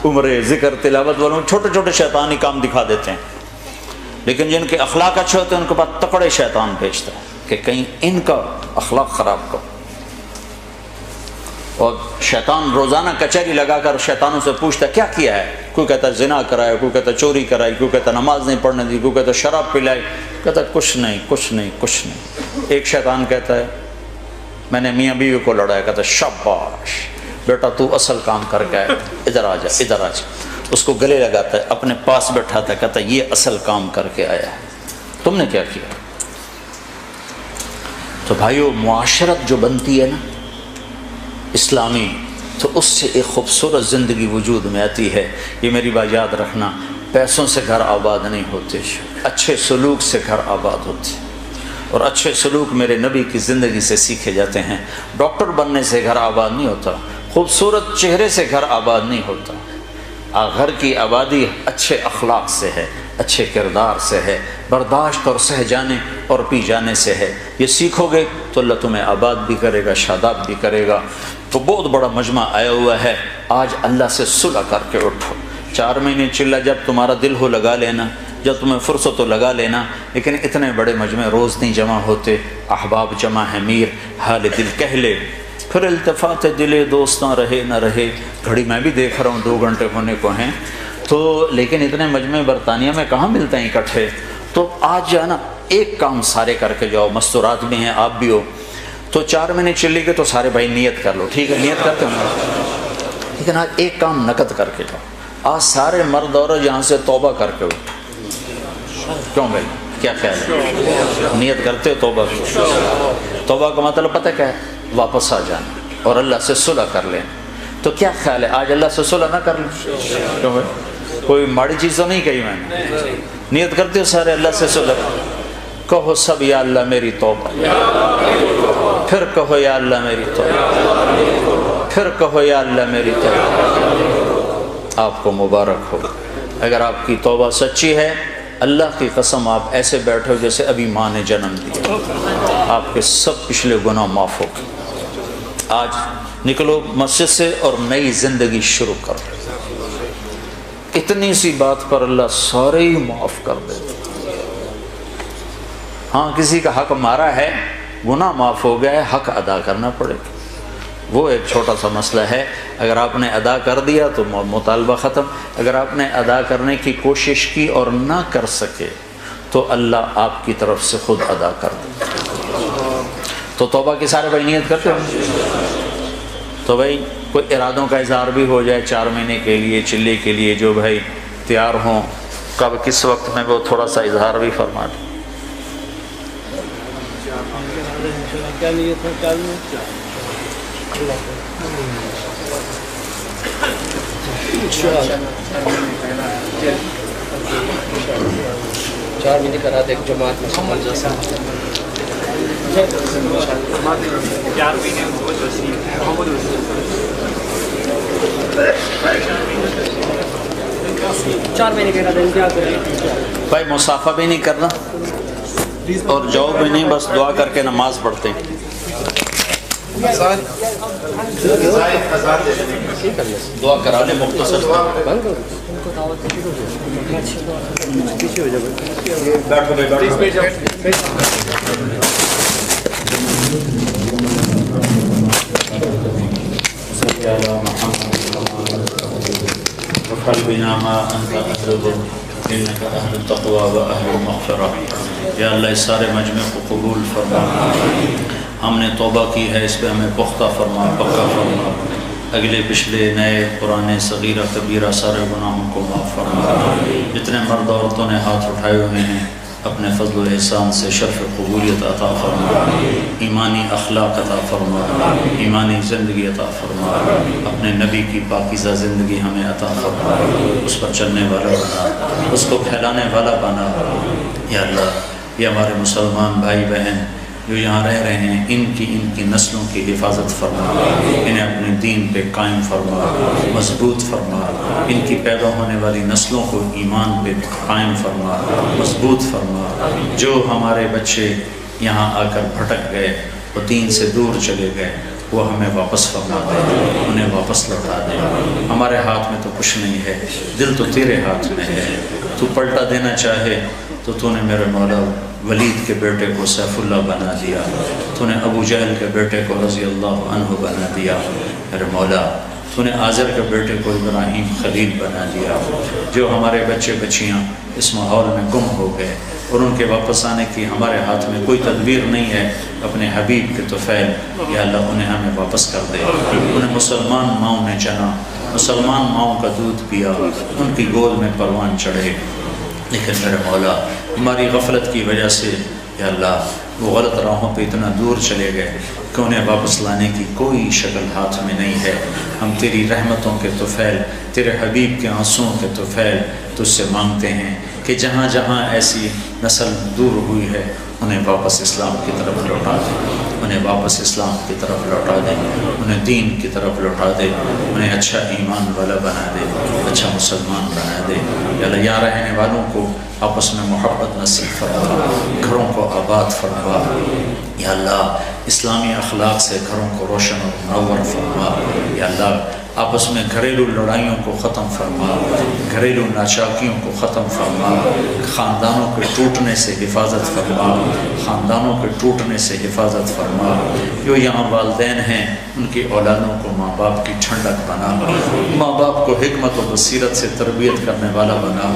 عمرے, ذکر, تلاوت والوں چھوٹے شیطانی کام دکھا دیتے ہیں. لیکن جن کے اخلاق اچھے ہوتے ہیں ان کے پاس تکڑے شیطان بھیجتا ہے کہ کہیں ان کا اخلاق خراب کرو. اور شیطان روزانہ کچہری لگا کر شیطانوں سے پوچھتا ہے کیا کیا ہے؟ کوئی کہتا ہے زنا کرایا, کوئی کہتا ہے چوری کرائی, کوئی کہتا ہے نماز نہیں پڑھنے دی, کوئی کہتا ہے شراب پلائی, کہتا ہے کچھ نہیں. ایک شیطان کہتا ہے میں نے میاں بیوی کو لڑایا. کہتا ہے شاباش بیٹا تو اصل کام کر کے آیا, ادھر آ جا. اس کو گلے لگاتا ہے, اپنے پاس بیٹھاتا ہے, کہتا ہے یہ اصل کام کر کے آیا ہے, تم نے کیا کیا؟ تو بھائیو معاشرت جو بنتی ہے نا اسلامی, تو اس سے ایک خوبصورت زندگی وجود میں آتی ہے. یہ میری بات یاد رکھنا, پیسوں سے گھر آباد نہیں ہوتے, اچھے سلوک سے گھر آباد ہوتے. اور اچھے سلوک میرے نبی کی زندگی سے سیکھے جاتے ہیں. ڈاکٹر بننے سے گھر آباد نہیں ہوتا, خوبصورت چہرے سے گھر آباد نہیں ہوتا. گھر کی آبادی اچھے اخلاق سے ہے, اچھے کردار سے ہے, برداشت اور سہ جانے اور پی جانے سے ہے. یہ سیکھو گے تو اللہ تمہیں آباد بھی کرے گا, شاداب بھی کرے گا. تو بہت بڑا مجمع آیا ہوا ہے, آج اللہ سے صلح کر کے اٹھو. 4 مہینے چلا جب تمہارا دل ہو لگا لینا, جب تمہیں فرصت ہو لگا لینا. لیکن اتنے بڑے مجمع روز نہیں جمع ہوتے. احباب جمع ہے میر, حال دل کہہ لے, پھر التفات دلے دوست نہ رہے. گھڑی میں بھی دیکھ رہا ہوں 2 گھنٹے ہونے کو ہیں تو, لیکن اتنے مجمع برطانیہ میں کہاں ملتے ہیں اکٹھے. تو آج جو ہے نا ایک کام سارے کر کے جاؤ, مستورات بھی ہیں آپ بھی ہو. تو 4 مہینے چلی گئے تو سارے بھائی نیت کر لو, ٹھیک ہے نیت کرتے ہو. لیکن آج ایک کام نقد کر کے جاؤ. آج سارے مرد عورت یہاں سے توبہ کر کے اٹھو. کیوں بھائی کیا خیال ہے؟ نیت کرتے ہو توبہ کی. توبہ کا مطلب پتہ کیا ہے؟ واپس آ جانا اور اللہ سے صلح کر لیں. تو کیا خیال ہے آج اللہ سے صلح نہ کر لیں؟ کیوں بھائی کوئی ماڑی چیز تو نہیں کہی میں نے؟ نیت کرتے ہو سارے اللہ سے صلح؟ کہو سب یا اللہ میری توبہ، پھر کہو یا اللہ میری توبہ، پھر کہو یا اللہ میری توبہ۔ آپ کو مبارک ہو، اگر آپ کی توبہ سچی ہے، اللہ کی قسم آپ ایسے بیٹھو جیسے ابھی ماں نے جنم دیا، آپ کے سب پچھلے گناہ معاف ہو گئے۔ آج نکلو مسجد سے اور نئی زندگی شروع کرو، اتنی سی بات پر اللہ سارے ہی معاف کر دے۔ ہاں کسی کا حق مارا ہے، گناہ معاف ہو گیا ہے، حق ادا کرنا پڑے گا، وہ ایک چھوٹا سا مسئلہ ہے۔ اگر آپ نے ادا کر دیا تو مطالبہ ختم، اگر آپ نے ادا کرنے کی کوشش کی اور نہ کر سکے تو اللہ آپ کی طرف سے خود ادا کر دے۔ تو توبہ کی سارے بھائی نیت کرتے ہو؟ تو بھائی کوئی ارادوں کا اظہار بھی ہو جائے 4 مہینے کے لیے، چلے کے لیے، جو بھائی تیار ہوں، کب کس وقت میں وہ تھوڑا سا اظہار بھی فرما دیں۔ چار مہینے کرا دے جماعت میں سمجھ جا سکتے ہیں۔ 4 مہینے کرا دیں کیا کریں بھائی؟ مصافحہ بھی نہیں کرنا اور جو بھی نہیں، بس دعا کر کے نماز پڑھتے ہیں۔ دعا کرا لے مختصر۔ قلبنا ما انت اهله انك اهل التقوى واهل المغفرة۔ یا اللہ اس سارے مجمع کو قبول فرما، ہم نے توبہ کی ہے، اس پہ ہمیں پختہ فرما، پکا فرما، اگلے پچھلے نئے پرانے صغیرہ کبیرہ سارے گناہوں کو معاف فرما۔ جتنے مرد عورتوں نے ہاتھ اٹھائے ہوئے ہیں اپنے فضل و احسان سے شرف قبولیت عطا فرما، ایمانی اخلاق عطا فرما، ایمانی زندگی عطا فرما، اپنے نبی کی پاکیزہ زندگی ہمیں عطا فرما، اس پر چلنے والا بنا، اس کو پھیلانے والا بنا۔ یا اللہ یہ ہمارے مسلمان بھائی بہن جو یہاں رہ رہے ہیں، ان کی نسلوں کی حفاظت فرما، انہیں اپنے دین پہ قائم فرما، مضبوط فرما، ان کی پیدا ہونے والی نسلوں کو ایمان پہ قائم فرما، مضبوط فرما۔ جو ہمارے بچے یہاں آ کر بھٹک گئے، وہ دین سے دور چلے گئے، وہ ہمیں واپس فرما دے، انہیں واپس لوٹا دے۔ ہمارے ہاتھ میں تو کچھ نہیں ہے، دل تو تیرے ہاتھ میں ہے۔ تو پلٹا دینا چاہے تو نے میرے مولا ولید کے بیٹے کو سیف اللہ بنا دیا، تو نے ابو جہل کے بیٹے کو رضی اللہ عنہ بنا دیا۔ میرے مولا تو نے آزر کے بیٹے کو ابراہیم خلیل بنا دیا۔ جو ہمارے بچے بچیاں اس ماحول میں گم ہو گئے اور ان کے واپس آنے کی ہمارے ہاتھ میں کوئی تدبیر نہیں ہے، اپنے حبیب کے طفیل یا اللہ انہیں ہمیں واپس کر دے۔ انہیں مسلمان ماؤں نے جنا، مسلمان ماؤں کا دودھ پیا، ان کی گود میں پروان چڑھے، لیکن میرے مولا ہماری غفلت کی وجہ سے یا اللہ وہ غلط راہوں پہ اتنا دور چلے گئے کہ انہیں واپس لانے کی کوئی شکل ہاتھ میں نہیں ہے۔ ہم تیری رحمتوں کے طفیل، تیرے حبیب کے آنسوؤں کے طفیل تجھ سے مانگتے ہیں کہ جہاں جہاں ایسی نسل دور ہوئی ہے انہیں واپس اسلام کی طرف لوٹا دے، انہیں واپس اسلام کی طرف لوٹا دے، انہیں دین کی طرف لوٹا دے، انہیں اچھا ایمان والا بنا دے، اچھا مسلمان بنا دے۔ یا اللہ یہاں رہنے والوں کو آپس میں محبت نصیب فرما، گھروں کو آباد فرما۔ یا اللہ اسلامی اخلاق سے گھروں کو روشن اور منور فرما۔ یا اللہ آپس میں گھریلو لڑائیوں کو ختم فرما، گھریلو ناچاکیوں کو ختم فرما، خاندانوں کے ٹوٹنے سے حفاظت فرما، خاندانوں کے ٹوٹنے سے حفاظت فرما۔ جو یہاں والدین ہیں ان کی اولادوں کو ماں باپ کی ٹھنڈک بنا، ماں باپ کو حکمت و بصیرت سے تربیت کرنے والا بنا۔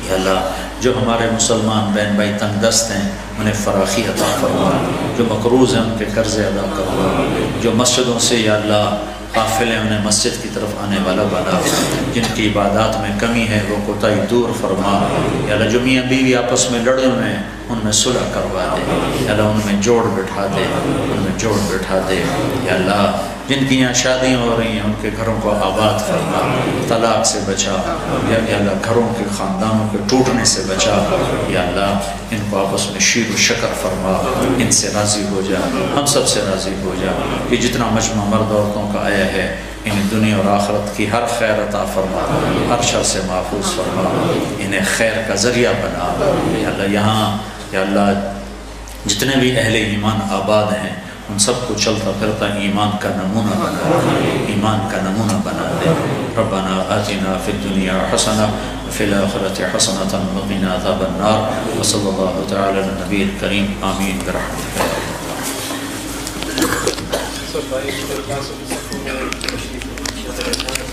یا اللہ جو ہمارے مسلمان بہن بھائی تنگ دست ہیں انہیں فراخی عطا فرما، جو مقروض ہیں ان کے قرض ادا کروا، جو مسجدوں سے یا اللہ قافلے انہیں مسجد کی طرف آنے والا بنا، جن کی عبادات میں کمی ہے وہ کوتاہی دور فرما۔ یا اللہ جو میاں بیوی آپس میں لڑے ہوئے ہیں ان میں صلح کروا دے، یا اللہ ان میں جوڑ بٹھا دے، ان میں جوڑ بٹھا دے۔ یا اللہ جن کی یہاں شادیاں ہو رہی ہیں ان کے گھروں کو آباد فرما، طلاق سے بچا یا اللہ، گھروں کے خاندانوں کے ٹوٹنے سے بچا یا اللہ، ان کو آپس میں شیر و شکر فرما، ان سے راضی ہو جا، ہم سب سے راضی ہو جا۔ یہ جتنا مجمع مرد عورتوں کا آیا ہے انہیں دنیا اور آخرت کی ہر خیر عطا فرما، ہر شر سے محفوظ فرما، انہیں خیر کا ذریعہ بنا یا اللہ۔ یہاں یا اللہ جتنے بھی اہل ایمان آباد ہیں ان سب کو چلتا پھرتا ایمان کا نمونہ بنا، ایمان کا نمونہ بنا دے۔ ربنا آتنا فی الدنیا حسنہ وفی الآخرۃ حسنۃ وقنا عذاب النار، وصلی اللہ تعالی علی النبی الکریم، آمین برحمتک یا اللہ۔